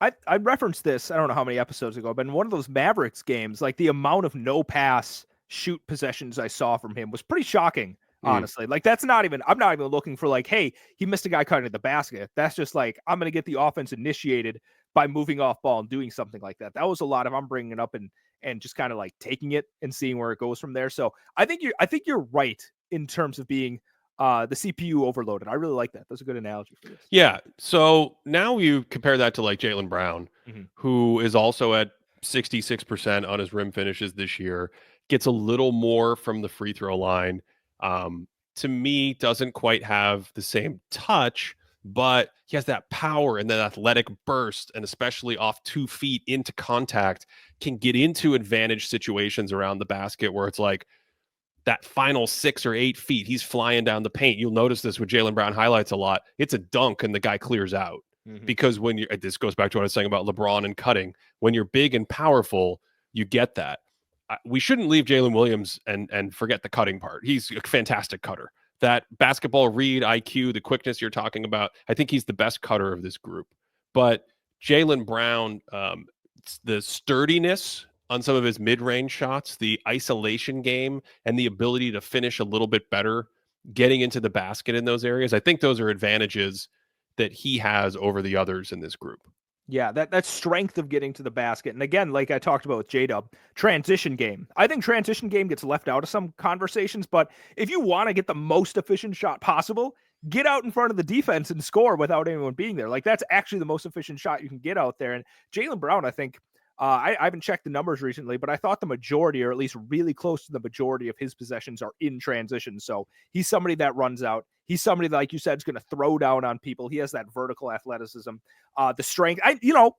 I referenced this, I don't know how many episodes ago, but in one of those Mavericks games, like the amount of no pass shoot possessions I saw from him was pretty shocking, honestly. Like I'm not even looking for like, hey, he missed a guy cutting the basket. That's just like, I'm going to get the offense initiated by moving off ball and doing something like that. That was a lot of, I'm bringing it up and just kind of like taking it and seeing where it goes from there. So I think you're right in terms of being the CPU overloaded. I really like that. That's a good analogy for this. Yeah. So now you compare that to like Jaylen Brown, who is also at 66% on his rim finishes this year, gets a little more from the free throw line. To me, doesn't quite have the same touch, but he has that power and that athletic burst, and especially off 2 feet into contact, can get into advantage situations around the basket where it's like, that final 6 or 8 feet, he's flying down the paint. You'll notice this with Jaylen Brown highlights a lot. It's a dunk and the guy clears out because when this goes back to what I was saying about LeBron and cutting. When you're big and powerful, you get that. We shouldn't leave Jalen Williams and forget the cutting part. He's a fantastic cutter. That basketball read IQ, the quickness you're talking about, I think he's the best cutter of this group. But Jaylen Brown, the sturdiness on some of his mid-range shots, the isolation game, and the ability to finish a little bit better, getting into the basket in those areas. I think those are advantages that he has over the others in this group. Yeah, that strength of getting to the basket. And again, like I talked about with J-Dub, transition game. I think transition game gets left out of some conversations, but if you want to get the most efficient shot possible, get out in front of the defense and score without anyone being there. Like that's actually the most efficient shot you can get out there. And Jaylen Brown, I think, I haven't checked the numbers recently, but I thought the majority, or at least really close to the majority of his possessions are in transition. So he's somebody that runs out. He's somebody that, like you said, is going to throw down on people. He has that vertical athleticism, the strength.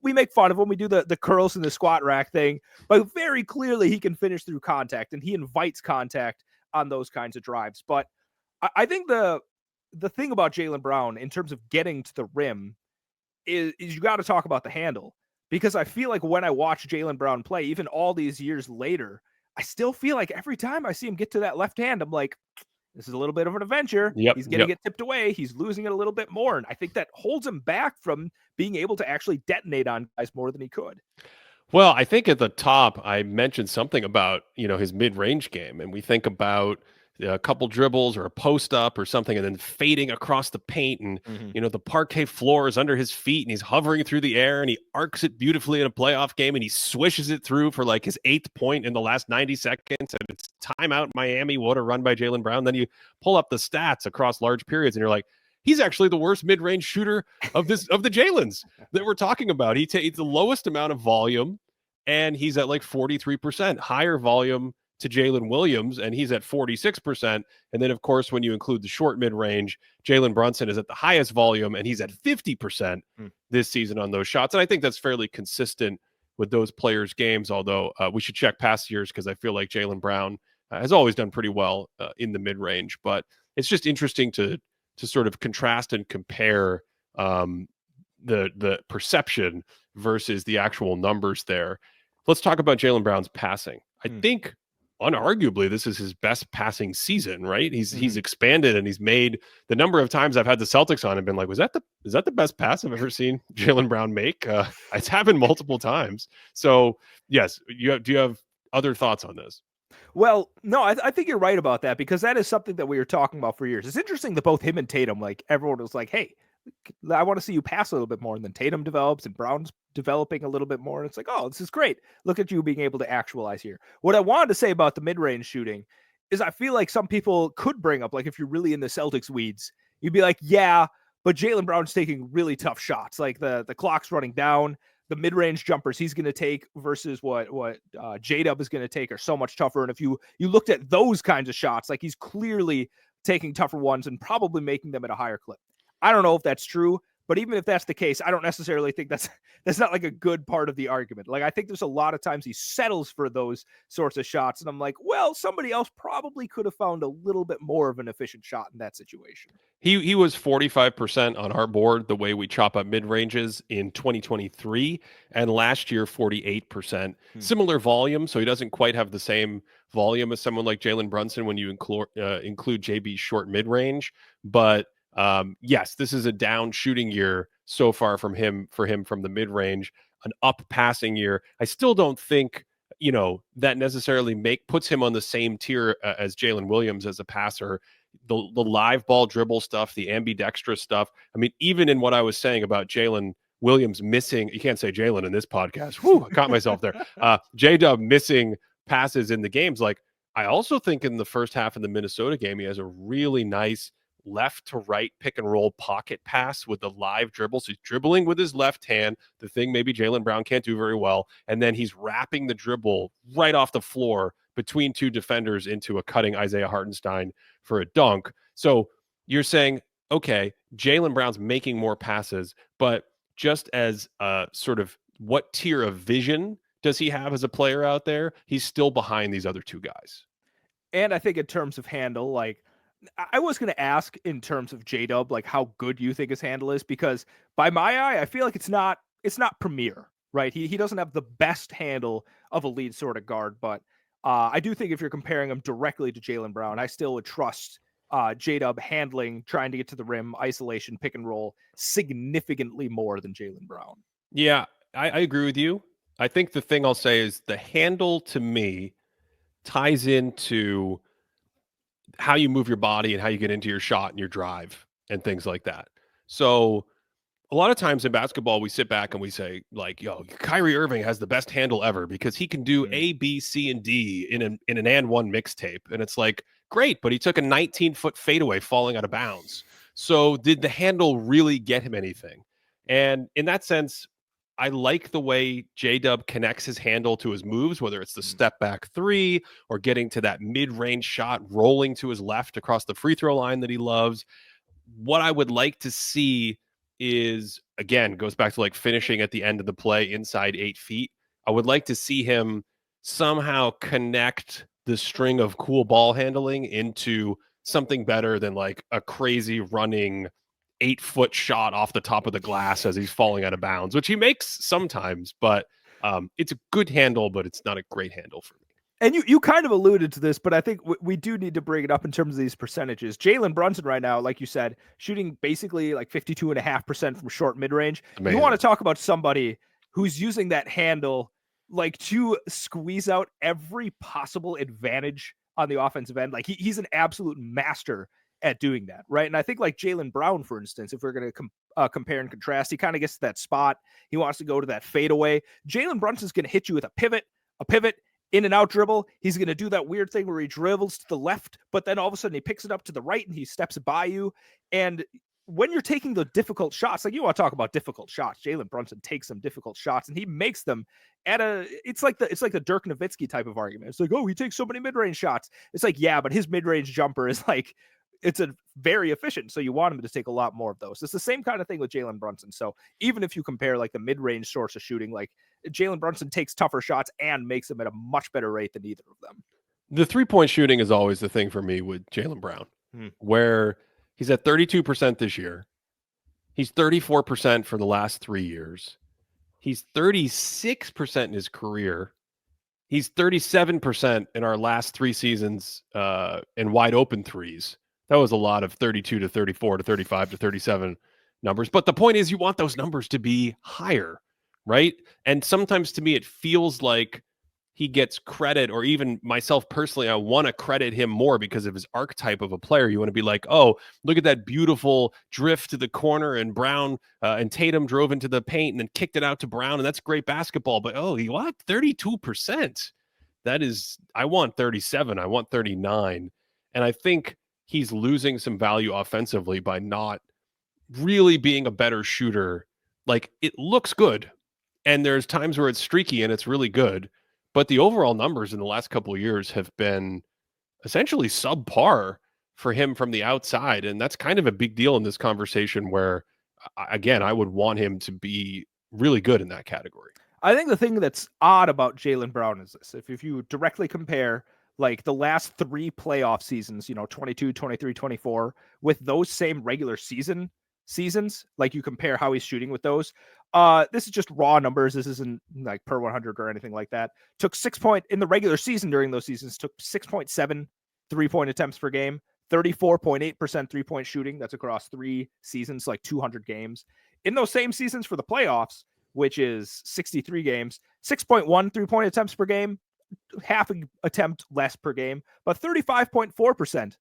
We make fun of him. We do the curls and the squat rack thing, but very clearly he can finish through contact, and he invites contact on those kinds of drives. But I think the thing about Jaylen Brown in terms of getting to the rim is you got to talk about the handle. Because I feel like when I watch Jaylen Brown play, even all these years later, I still feel like every time I see him get to that left hand, I'm like, this is a little bit of an adventure. He's going to get tipped away. He's losing it a little bit more. And I think that holds him back from being able to actually detonate on guys more than he could. Well, I think at the top, I mentioned something about, his mid-range game. And we think about a couple dribbles or a post up or something, and then fading across the paint, and the parquet floor is under his feet, and he's hovering through the air, and he arcs it beautifully in a playoff game, and he swishes it through for like his 8th point in the last 90 seconds, and it's timeout Miami. What a run by Jaylen Brown. Then you pull up the stats across large periods, and you're like, he's actually the worst mid-range shooter of the Jaylens that we're talking about. He takes the lowest amount of volume, and he's at like 43%, higher volume to Jalen Williams, and he's at 46%. And then, of course, when you include the short mid-range, Jalen Brunson is at the highest volume, and he's at 50% this season on those shots. And I think that's fairly consistent with those players' games, although we should check past years because I feel like Jaylen Brown has always done pretty well in the mid-range. But it's just interesting to sort of contrast and compare the perception versus the actual numbers there. Let's talk about Jaylen Brown's passing. I think unarguably this is his best passing season, right? He's expanded, and he's made the number of times I've had the Celtics on and been like, is that the best pass I've ever seen Jaylen Brown make? It's happened multiple times. So yes, do you have other thoughts on this? Well, no, I think you're right about that, because that is something that we were talking about for years. It's interesting that both him and Tatum, like everyone was like, hey, I want to see you pass a little bit more. And then Tatum develops and Brown's developing a little bit more. And it's like, oh, this is great. Look at you being able to actualize here. What I wanted to say about the mid-range shooting is I feel like some people could bring up, like if you're really in the Celtics weeds, you'd be like, yeah, but Jaylen Brown's taking really tough shots. Like the clock's running down. The mid-range jumpers he's going to take versus what J-Dub is going to take are so much tougher. And if you looked at those kinds of shots, like he's clearly taking tougher ones and probably making them at a higher clip. I don't know if that's true, But even if that's the case, I don't necessarily think that's not like a good part of the argument. Like, I think there's a lot of times he settles for those sorts of shots. And I'm like, well, somebody else probably could have found a little bit more of an efficient shot in that situation. He was 45% on our board the way we chop up mid ranges in 2023, and last year 48%. Similar volume, so he doesn't quite have the same volume as someone like Jalen Brunson when you include JB's short mid range. But yes, this is a down shooting year so far from him from the mid range, an up passing year. I still don't think that necessarily puts him on the same tier as Jalen Williams as a passer. The live ball dribble stuff, the ambidextrous stuff. I mean, even in what I was saying about Jalen Williams missing, you can't say Jalen in this podcast. Whew, I caught myself there. J-Dub missing passes in the games. Like, I also think in the first half of the Minnesota game, he has a really nice left to right pick and roll pocket pass with the live dribble. So he's dribbling with his left hand, the thing maybe Jaylen Brown can't do very well. And then he's wrapping the dribble right off the floor between two defenders into a cutting Isaiah Hartenstein for a dunk. So you're saying, okay, Jaylen Brown's making more passes, but just as sort of what tier of vision does he have as a player out there? He's still behind these other two guys. And I think in terms of handle, like, I was going to ask in terms of J-Dub, like, how good you think his handle is, because by my eye, I feel like it's not premier, right? He doesn't have the best handle of a lead sort of guard, but I do think if you're comparing him directly to Jaylen Brown, I still would trust J-Dub handling, trying to get to the rim, isolation, pick and roll significantly more than Jaylen Brown. Yeah, I agree with you. I think the thing I'll say is the handle to me ties into how you move your body and how you get into your shot and your drive and things like that. So a lot of times in basketball, we sit back and we say, like, yo, Kyrie Irving has the best handle ever because he can do A, B, C, and D in an and one mixtape. And it's like, great, but he took a 19-foot fadeaway falling out of bounds. So did the handle really get him anything? And in that sense, I like the way J-Dub connects his handle to his moves, whether it's the step back three or getting to that mid-range shot, rolling to his left across the free throw line that he loves. What I would like to see is, again, goes back to like finishing at the end of the play inside 8 feet. I would like to see him somehow connect the string of cool ball handling into something better than like a crazy running 8-foot shot off the top of the glass as he's falling out of bounds, which he makes sometimes, but it's a good handle, but it's not a great handle for me. And you kind of alluded to this, but I think we do need to bring it up in terms of these percentages. Jalen Brunson right now, like you said, shooting basically like 52.5% from short mid-range. You want to talk about somebody who's using that handle like to squeeze out every possible advantage on the offensive end. Like he's an absolute master at doing that, right? And I think like Jaylen Brown, for instance, if we're going to compare and contrast, he kind of gets to that spot. He wants to go to that fadeaway. Jalen Brunson's going to hit you with a pivot, in and out dribble. He's going to do that weird thing where he dribbles to the left, but then all of a sudden he picks it up to the right and he steps by you. And when you're taking the difficult shots, like you want to talk about difficult shots, Jalen Brunson takes some difficult shots and he makes them it's like the Dirk Nowitzki type of argument. It's like, oh, he takes so many mid-range shots. It's like, yeah, but his mid-range jumper is like, it's a very efficient. So you want him to take a lot more of those. It's the same kind of thing with Jalen Brunson. So even if you compare like the mid-range source of shooting, like Jalen Brunson takes tougher shots and makes them at a much better rate than either of them. The 3-point shooting is always the thing for me with Jaylen Brown, where he's at 32% this year. He's 34% for the last 3 years. He's 36% in his career. He's 37% in our last 3 seasons in wide open threes. That was a lot of 32 to 34 to 35 to 37 numbers. But the point is you want those numbers to be higher, right? And sometimes to me, it feels like he gets credit, or even myself personally, I want to credit him more because of his archetype of a player. You want to be like, oh, look at that beautiful drift to the corner, and Brown and Tatum drove into the paint and then kicked it out to Brown, and that's great basketball. But oh, what? 32%? That is, I want 37. I want 39. And I think he's losing some value offensively by not really being a better shooter. Like, it looks good, and there's times where it's streaky and it's really good. But the overall numbers in the last couple of years have been essentially subpar for him from the outside. And that's kind of a big deal in this conversation where again, I would want him to be really good in that category. I think the thing that's odd about Jaylen Brown is this. If you directly compare like the last 3 playoff seasons, 22, 23, 24, with those same regular seasons, like you compare how he's shooting with those. This is just raw numbers. This isn't like per 100 or anything like that. Took 6 point in the regular season during those seasons, took 6.7 3-point attempts per game, 34.8% 3-point shooting. That's across 3 seasons, like 200 games. In those same seasons for the playoffs, which is 63 games, 6.1 3-point attempts per game, half an attempt less per game, but 35.4%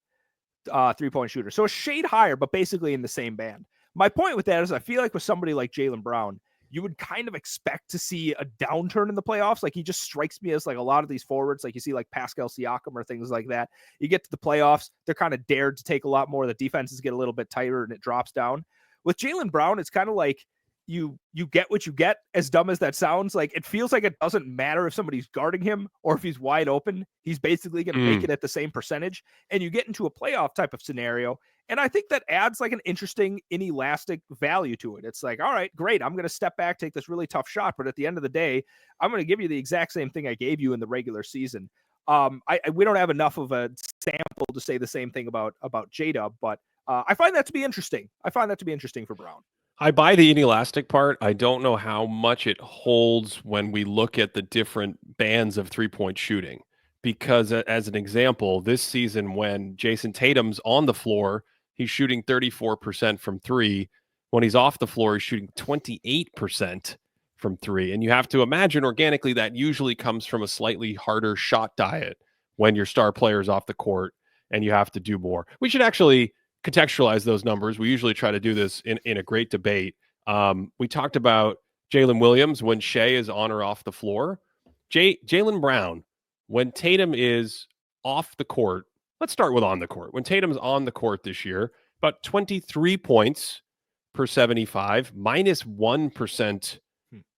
3-point shooter. So a shade higher, but basically in the same band. My point with that is I feel like with somebody like Jaylen Brown, you would kind of expect to see a downturn in the playoffs. Like he just strikes me as like a lot of these forwards, like you see like Pascal Siakam or things like that. You get to the playoffs, they're kind of dared to take a lot more. The defenses get a little bit tighter and it drops down. With Jaylen Brown, it's kind of like you get what you get, as dumb as that sounds. Like it feels like it doesn't matter if somebody's guarding him or if he's wide open. He's basically going to make it at the same percentage, and you get into a playoff type of scenario. And I think that adds like an interesting inelastic value to it. It's like, all right, great. I'm going to step back, take this really tough shot, but at the end of the day, I'm going to give you the exact same thing I gave you in the regular season. We don't have enough of a sample to say the same thing about J-Dub, but I find that to be interesting. I find that to be interesting for Brown. I buy the inelastic part. I don't know how much it holds when we look at the different bands of 3-point shooting. Because as an example, this season when Jason Tatum's on the floor, he's shooting 34% from 3. When he's off the floor, he's shooting 28% from 3. And you have to imagine organically that usually comes from a slightly harder shot diet when your star player's off the court and you have to do more. We should actually contextualize those numbers. We usually try to do this in a great debate. We talked about Jalen Williams when Shea is on or off the floor. Jaylen Brown, when Tatum is off the court, let's start with on the court. When Tatum's on the court this year, about 23 points per 75, minus 1%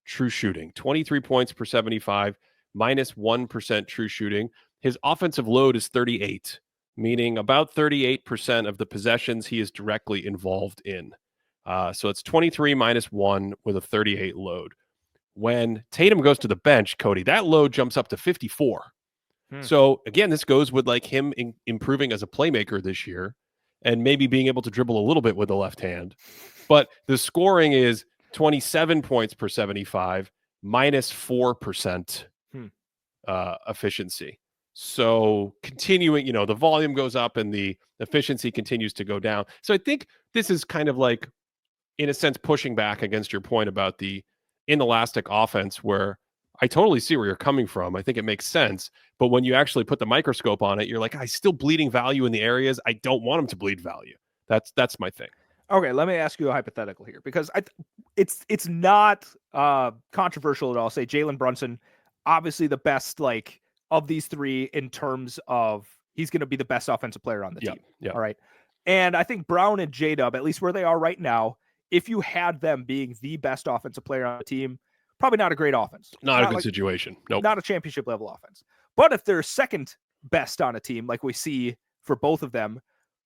true shooting. 23 points per 75, minus 1% true shooting. His offensive load is 38. Meaning about 38% of the possessions he is directly involved in. So it's 23 minus 1 with a 38 load. When Tatum goes to the bench, Cody, that load jumps up to 54. So again, this goes with like him improving as a playmaker this year and maybe being able to dribble a little bit with the left hand. But the scoring is 27 points per 75, minus 4% efficiency. So continuing, the volume goes up and the efficiency continues to go down. So I think this is kind of like, in a sense, pushing back against your point about the inelastic offense, where I totally see where you're coming from. I think it makes sense. But when you actually put the microscope on it, you're like, I still bleeding value in the areas I don't want him to bleed value. That's my thing. Okay, let me ask you a hypothetical here, because it's not controversial at all. Say Jalen Brunson, obviously the best of these 3 in terms of he's going to be the best offensive player on the team. Yeah. All right. And I think Brown and J-Dub, at least where they are right now, if you had them being the best offensive player on the team, probably not a great offense. Not a good situation. Nope. Not a championship level offense. But if they're second best on a team, like we see for both of them,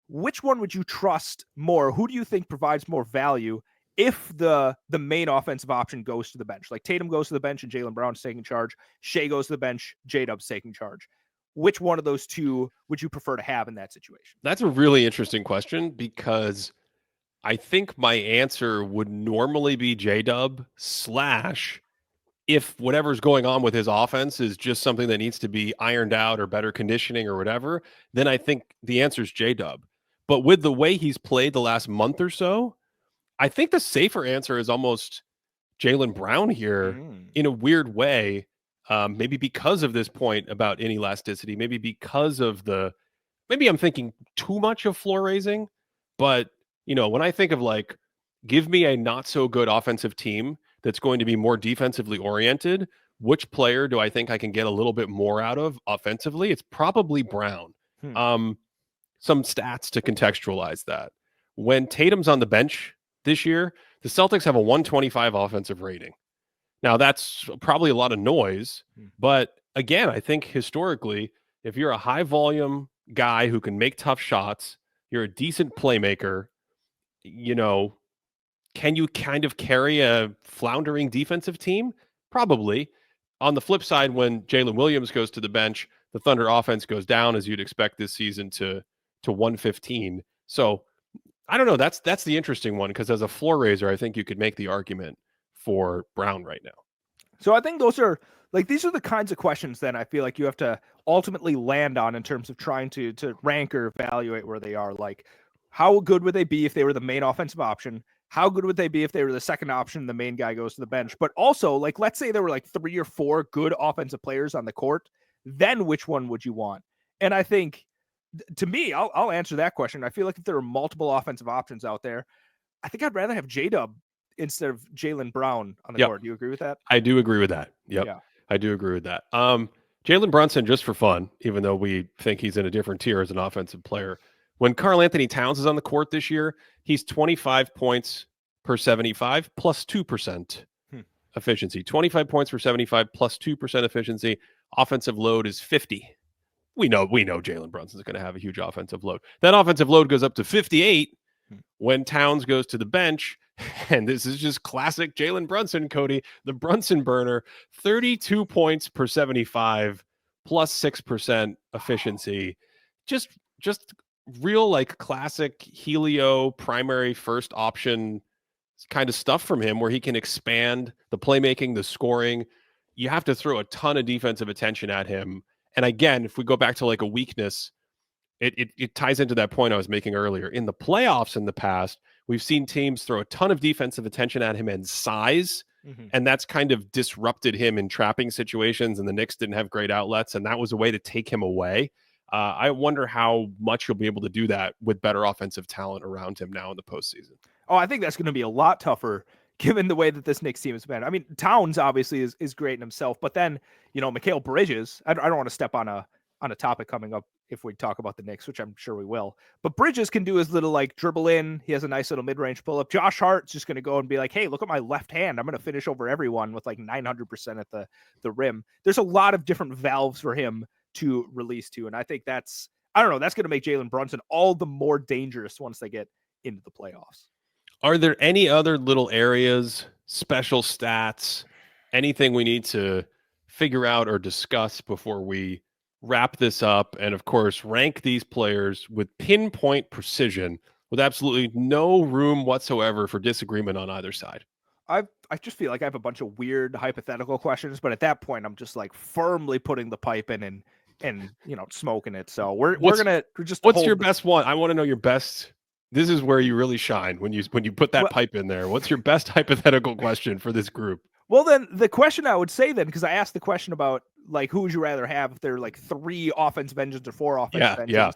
which one would you trust more? Who do you think provides more value if the main offensive option goes to the bench? Like Tatum goes to the bench and Jaylen Brown's taking charge. Shea goes to the bench, J-Dub's taking charge. Which one of those two would you prefer to have in that situation? That's a really interesting question, because I think my answer would normally be J-Dub / if whatever's going on with his offense is just something that needs to be ironed out or better conditioning or whatever, then I think the answer is J-Dub. But with the way he's played the last month or so, I think the safer answer is almost Jaylen Brown here in a weird way. Maybe because of this point about inelasticity, maybe because of maybe I'm thinking too much of floor raising. But, when I think of give me a not so good offensive team that's going to be more defensively oriented, which player do I think I can get a little bit more out of offensively? It's probably Brown. Some stats to contextualize that. When Tatum's on the bench this year, the Celtics have a 125 offensive rating. Now, that's probably a lot of noise, but again, I think historically, if you're a high volume guy who can make tough shots, you're a decent playmaker, Can you kind of carry a floundering defensive team? Probably. On the flip side, when Jalen Williams goes to the bench, the Thunder offense goes down, as you'd expect this season, to 115. So I don't know. That's the interesting one, because as a floor raiser, I think you could make the argument for Brown right now. So I think these are the kinds of questions that I feel like you have to ultimately land on in terms of trying to rank or evaluate where they are. Like, how good would they be if they were the main offensive option? How good would they be if they were the second option and the main guy goes to the bench? But also, like, let's say there were like 3 or 4 good offensive players on the court, then which one would you want? And I think, to me, I'll answer that question. I feel like if there are multiple offensive options out there, I think I'd rather have J-Dub instead of Jaylen Brown on the court. Do you agree with that? I do agree with that. Yep. Yeah. I do agree with that. Jalen Brunson, just for fun, even though we think he's in a different tier as an offensive player, when Karl Anthony Towns is on the court this year, he's 25 points per 75 plus 2% efficiency. 25 points per 75 plus 2% efficiency. Offensive load is 50. We know Jalen Brunson's going to have a huge offensive load. That offensive load goes up to 58 when Towns goes to the bench. And this is just classic Jalen Brunson, Cody, the Brunson burner, 32 points per 75 plus 6% efficiency. Just real, like, classic Helio primary first option kind of stuff from him, where he can expand the playmaking, the scoring. You have to throw a ton of defensive attention at him. And again, if we go back to like a weakness, it ties into that point I was making earlier. In the playoffs in the past, we've seen teams throw a ton of defensive attention at him and size, and that's kind of disrupted him in trapping situations, and the Knicks didn't have great outlets, and that was a way to take him away. I wonder how much he'll be able to do that with better offensive talent around him now in the postseason. Oh, I think that's going to be a lot tougher given the way that this Knicks team has been. I mean, Towns obviously is great in himself, but then, Mikal Bridges, I don't want to step on a topic coming up if we talk about the Knicks, which I'm sure we will. But Bridges can do his little, like, dribble in. He has a nice little mid-range pull-up. Josh Hart's just going to go and be like, hey, look at my left hand. I'm going to finish over everyone with like 900% at the rim. There's a lot of different valves for him to release to. And I think that's going to make Jalen Brunson all the more dangerous once they get into the playoffs. Are there any other little areas, special stats, anything we need to figure out or discuss before we wrap this up, and of course rank these players with pinpoint precision, with absolutely no room whatsoever for disagreement on either side? I just feel like I have a bunch of weird hypothetical questions, but at that point I'm just like firmly putting the pipe in and smoking it. So we're gonna just. What's your best one? I want to know your best. This is where you really shine when you put that pipe in there. What's your best hypothetical question for this group? Well, then the question I would say then, because I asked the question about like who would you rather have if there are like 3 offensive engines or 4 offensive engines? Yeah.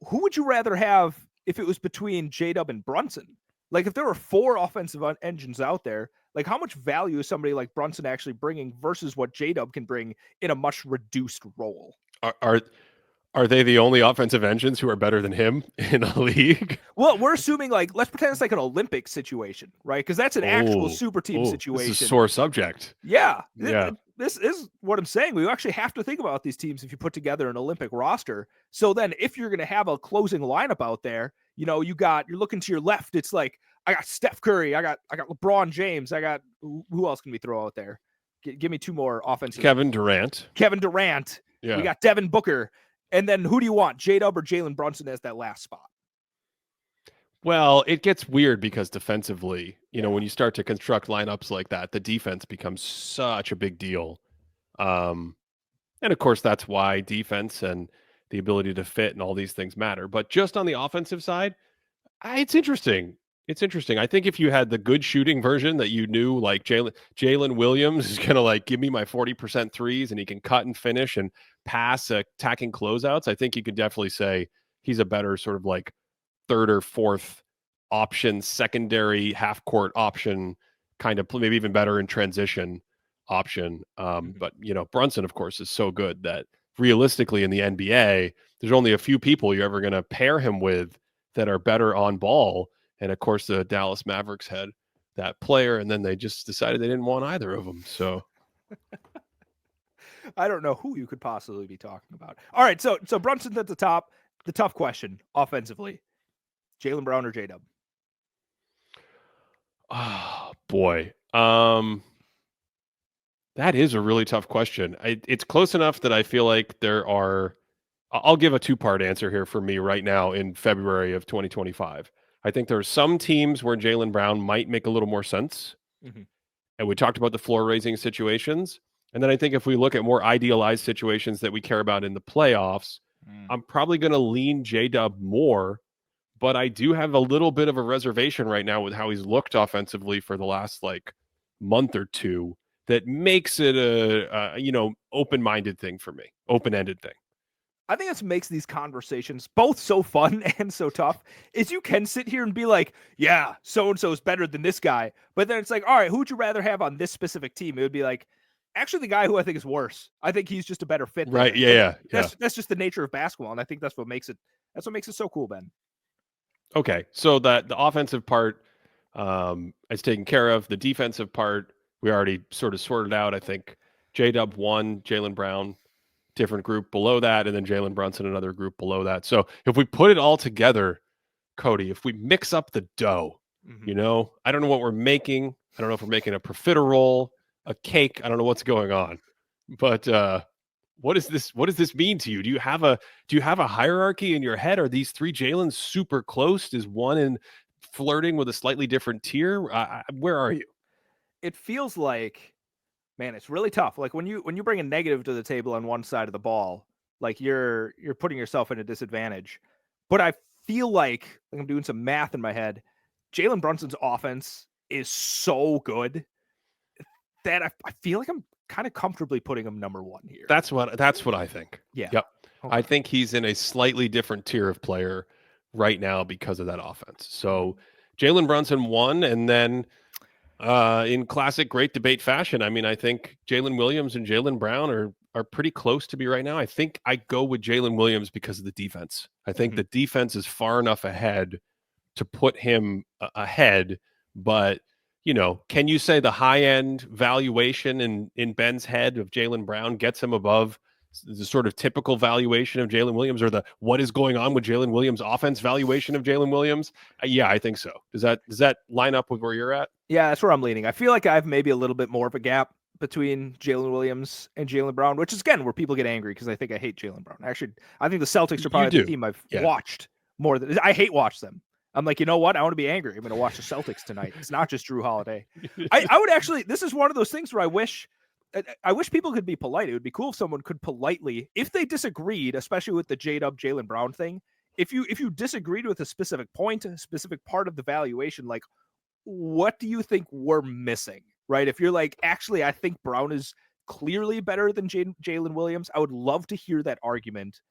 Who would you rather have if it was between J-Dub and Brunson? Like, if there were 4 offensive engines out there, like, how much value is somebody like Brunson actually bringing versus what J-Dub can bring in a much reduced role? Are they the only offensive engines who are better than him in a league? Well, we're assuming, like, let's pretend it's like an Olympic situation, right? Because that's an actual super team situation. This is a sore subject. Yeah. This is what I'm saying. We actually have to think about these teams if you put together an Olympic roster. So then if you're going to have a closing lineup out there, you're looking to your left. It's like, I got Steph Curry. I got LeBron James. I got, who else can we throw out there? Give me 2 more offensive. Kevin Durant. Yeah. We got Devin Booker. And then who do you want, J-Dub or Jalen Brunson as that last spot? Well, it gets weird because defensively, when you start to construct lineups like that, the defense becomes such a big deal. And of course, that's why defense and the ability to fit and all these things matter. But just on the offensive side, it's interesting. It's interesting. I think if you had the good shooting version that you knew, like Jalen Williams is going to like give me my 40% threes and he can cut and finish and pass attacking closeouts, I think you could definitely say he's a better sort of like 3rd or 4th option, secondary half court option, kind of maybe even better in transition option. But Brunson, of course, is so good that realistically in the NBA, there's only a few people you're ever going to pair him with that are better on ball. And of course, the Dallas Mavericks had that player, and then they just decided they didn't want either of them. So I don't know who you could possibly be talking about. All right, so Brunson's at the top. The tough question offensively: Jaylen Brown or J-Dub? Oh boy. That is a really tough question. It's close enough that I feel like there are. I'll give a two-part answer here for me right now in February of 2025. I think there are some teams where Jaylen Brown might make a little more sense. Mm-hmm. And we talked about the floor raising situations. And then I think if we look at more idealized situations that we care about in the playoffs, I'm probably going to lean J-Dub more, but I do have a little bit of a reservation right now with how he's looked offensively for the last like month or two that makes it a open-minded thing for me, open-ended thing. I think that's makes these conversations both so fun and so tough is you can sit here and be like, yeah, so-and-so is better than this guy. But then it's like, all right, who would you rather have on this specific team? It would be like, actually the guy who I think is worse. I think he's just a better fit. Right. There. Yeah. That's just the nature of basketball. And I think that's what makes it so cool, Ben. Okay. So that the offensive part is taken care of. The defensive part, we already sort of sorted out. I think J-Dub 1, Jaylen Brown, different group below that, and then Jalen Brunson, another group below that. So if we put it all together, Cody, if we mix up the dough, I don't know what we're making. I don't know if we're making a profiterole, a cake. I don't know what's going on. But what does this mean to you? Do you have a hierarchy in your head? Are these three Jalens super close? Is one in flirting with a slightly different tier? Where are you? It feels like, man, it's really tough. Like when you bring a negative to the table on one side of the ball, like you're putting yourself in a disadvantage. But I feel like I'm doing some math in my head. Jalen Brunson's offense is so good that I feel like I'm kind of comfortably putting him number one here. That's what I think. Yeah. Yep. Okay. I think he's in a slightly different tier of player right now because of that offense. So Jalen Brunson won, and then in classic great debate fashion, I mean, I think Jalen Williams and Jaylen Brown are pretty close to me right now. I think I go with Jalen Williams because of the defense. I think the defense is far enough ahead to put him ahead, but can you say the high end valuation in Ben's head of Jaylen Brown gets him above the sort of typical valuation of Jalen Williams, or the what is going on with Jalen Williams offense valuation of Jalen Williams? Yeah, I think so. Does that line up with where you're at? Yeah, that's where I'm leaning. I feel like I have maybe a little bit more of a gap between Jalen Williams and Jaylen Brown, which is again where people get angry because I think I hate Jaylen Brown. Actually, I think the Celtics are probably the team I've watched more than I hate watch them. I'm like, you know what? I want to be angry. I'm going to watch the Celtics tonight. It's not just Drew Holiday. I would actually. This is one of those things where I wish people could be polite. It would be cool if someone could politely, if they disagreed, especially with the J-Dub Jaylen Brown thing. If you disagreed with a specific point, a specific part of the valuation, like what do you think we're missing? Right? If you're like, actually, I think Brown is clearly better than Jalen Williams. I would love to hear that argument.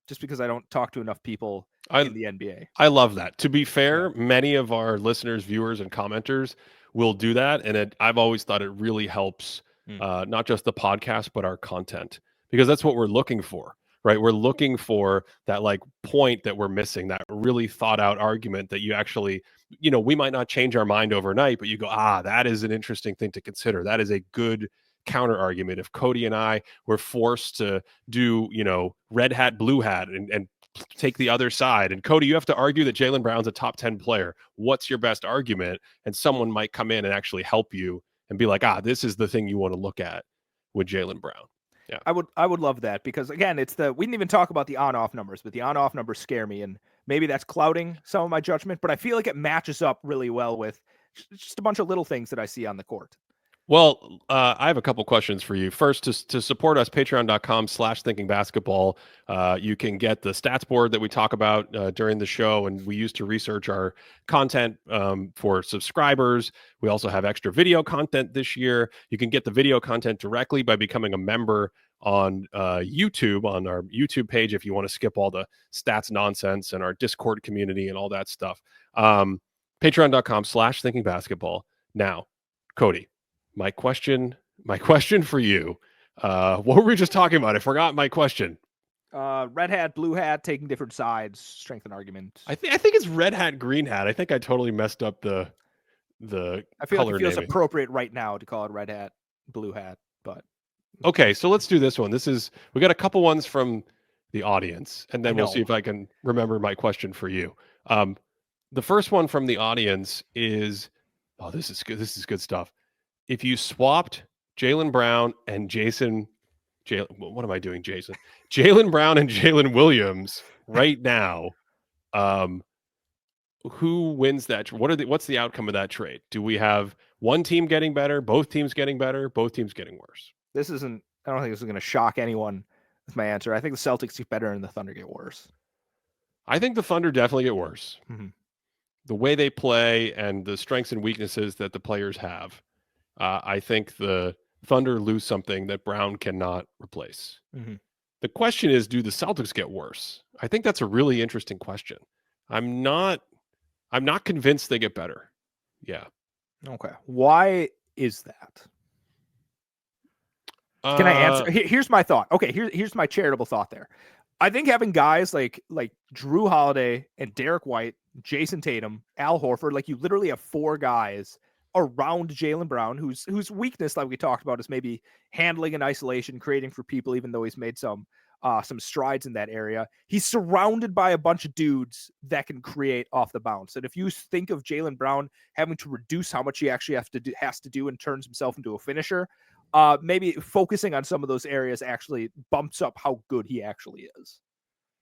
Just because I don't talk to enough people in the NBA. I love that. To be fair, many of our listeners, viewers, and commenters will do that. And I've always thought it really helps not just the podcast, but our content, because that's what we're looking for, right? We're looking for that like point that we're missing, that really thought out argument that you actually, we might not change our mind overnight, but you go, that is an interesting thing to consider. That is a good counter argument. If Cody and I were forced to do, red hat, blue hat and take the other side, and Cody, you have to argue that Jaylen Brown's a top 10 player. What's your best argument? And someone might come in and actually help you and be like, this is the thing you want to look at with Jaylen Brown. Yeah. I would love that, because again, we didn't even talk about the on-off numbers, but the on-off numbers scare me, and maybe that's clouding some of my judgment, but I feel like it matches up really well with just a bunch of little things that I see on the court. Well, I have a couple questions for you. First, to support us, patreon.com/thinkingbasketball. You can get the stats board that we talk about during the show, and we use to research our content for subscribers. We also have extra video content this year. You can get the video content directly by becoming a member on YouTube, on our YouTube page, if you want to skip all the stats nonsense and our Discord community and all that stuff. Patreon.com/thinkingbasketball. Now, Cody, my question for you, what were we just talking about? I forgot my question. Red hat, blue hat, taking different sides, strength and argument. I think it's red hat, green hat. I think I totally messed up the I feel color like it feels naming. appropriate right now to call it red hat, blue hat, but okay, so let's do this one. We got a couple ones from the audience, and then we'll see if I can remember my question for you. The first one from the audience is, oh, this is good. This is good stuff. If you swapped Jaylen Brown and what am I doing, Jason? Jaylen Brown and Jalen Williams right now, who wins that? What's the outcome of that trade? Do we have one team getting better, both teams getting better, both teams getting worse? I don't think this is going to shock anyone with my answer. I think the Celtics get better and the Thunder get worse. I think the Thunder definitely get worse. Mm-hmm. The way they play and the strengths and weaknesses that the players have. I think the Thunder lose something that Brown cannot replace. Mm-hmm. The question is, do the Celtics get worse? I think that's a really interesting question. I'm not convinced they get better. Yeah. Okay. Why is that? Can I answer? Here's my thought. Okay, here's my charitable thought there. I think having guys like Drew Holiday and Derek White, Jason Tatum, Al Horford, like you literally have 4 guys around Jaylen Brown, whose weakness, like we talked about, is maybe handling in isolation, creating for people, even though he's made some strides in that area. He's surrounded by a bunch of dudes that can create off the bounce. And if you think of Jaylen Brown having to reduce how much he actually has to do and turns himself into a finisher, maybe focusing on some of those areas actually bumps up how good he actually is.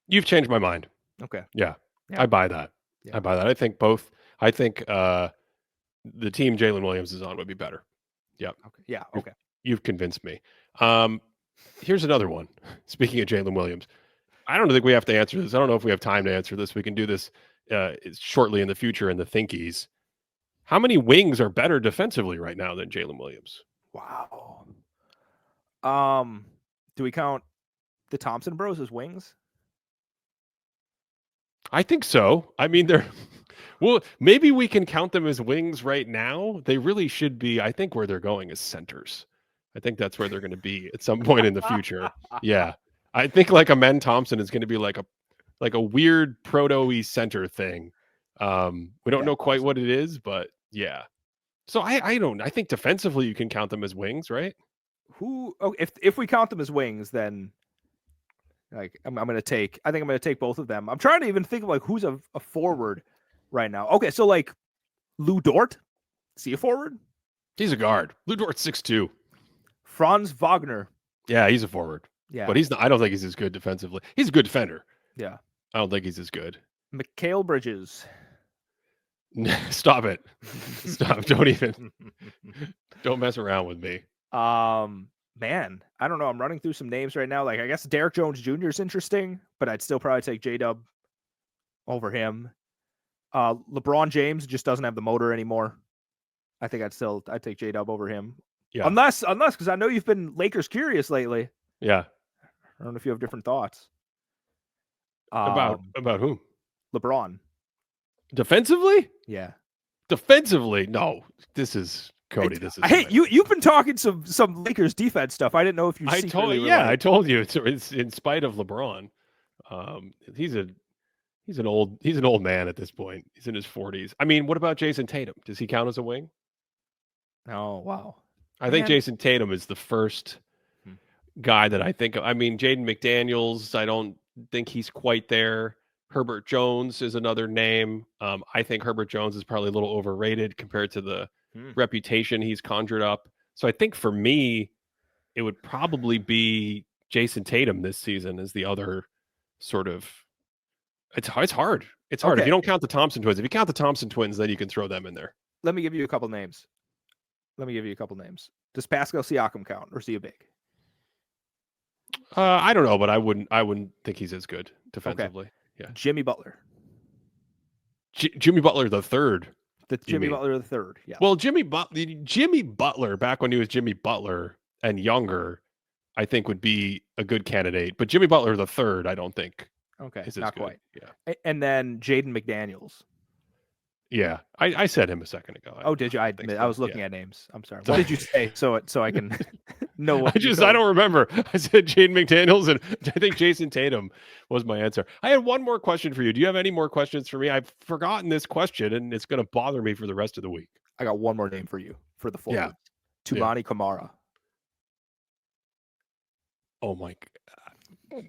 You've changed my mind. Okay. Yeah. I buy that. Yeah. I buy that. I think both. I think the team Jalen Williams is on would be better. Yep. Okay. Yeah. Okay. You've convinced me. Here's another one. Speaking of Jalen Williams, I don't think we have to answer this. I don't know if we have time to answer this. We can do this shortly in the future in the thinkies. How many wings are better defensively right now than Jalen Williams? Wow. Do we count the Thompson bros as wings? I think so. I mean, they're well, maybe we can count them as wings right now. They really should be. I think where they're going is centers. I think that's where they're going to be at some point in the future. Yeah. I think like Amen Thompson is going to be like a weird proto-y center thing. We don't know quite what it is, but yeah. So I think defensively you can count them as wings, right? If we count them as wings, then like I'm gonna take both of them. I'm trying to even think of like who's a forward right now. Okay, so like Lou Dort, is he a forward? He's a guard. Lou Dort's 6'2". Franz Wagner. Yeah, he's a forward. Yeah. But he's not, I don't think he's as good defensively. He's a good defender. Yeah. I don't think he's as good. Mikal Bridges. Stop it. Stop. Don't mess around with me. Man, I don't know. I'm running through some names right now. Like I guess Derek Jones Jr. is interesting, but I'd still probably take J-Dub over him. LeBron James just doesn't have the motor anymore. I think I'd take J-Dub over him. Yeah. Unless because I know you've been Lakers curious lately. Yeah. I don't know if you have different thoughts. About whom? LeBron. Defensively? Yeah. Defensively? No. This is Cody. Hey, you've been talking some Lakers defense stuff. I didn't know if you. I told you it's in spite of LeBron. He's an old man at this point. He's in his 40s. I mean, what about Jason Tatum? Does he count as a wing? Oh wow. I think Jason Tatum is the first guy that I think of. I mean, Jaden McDaniels, I don't think he's quite there. Herbert Jones is another name. I think Herbert Jones is probably a little overrated compared to the reputation he's conjured up. So I think for me, it would probably be Jason Tatum this season as the other sort of. It's hard. It's hard. Okay. If you don't count the Thompson twins. If you count the Thompson twins, then you can throw them in there. Let me give you a couple names. Does Pascal Siakam count, or is he a big? I don't know, but I wouldn't think he's as good defensively. Okay. Yeah. Jimmy Butler. Jimmy Butler the third. Butler the third. Yeah. Well, Jimmy Butler back when he was Jimmy Butler and younger, I think would be a good candidate. But Jimmy Butler the third, I don't think. Okay, not quite. Yeah. And then Jaden McDaniels. Yeah, I said him a second ago. Oh, did you? I was looking at names. I'm sorry. What did you say? So I can know what. I don't remember. I said Jaden McDaniels, and I think Jason Tatum was my answer. I had one more question for you. Do you have any more questions for me? I've forgotten this question, and it's going to bother me for the rest of the week. I got one more name for you for the forward. Yeah. Toumani Camara. Oh my God.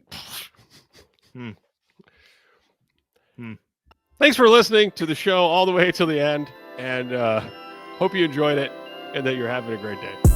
Thanks for listening to the show all the way till the end, and hope you enjoyed it and that you're having a great day.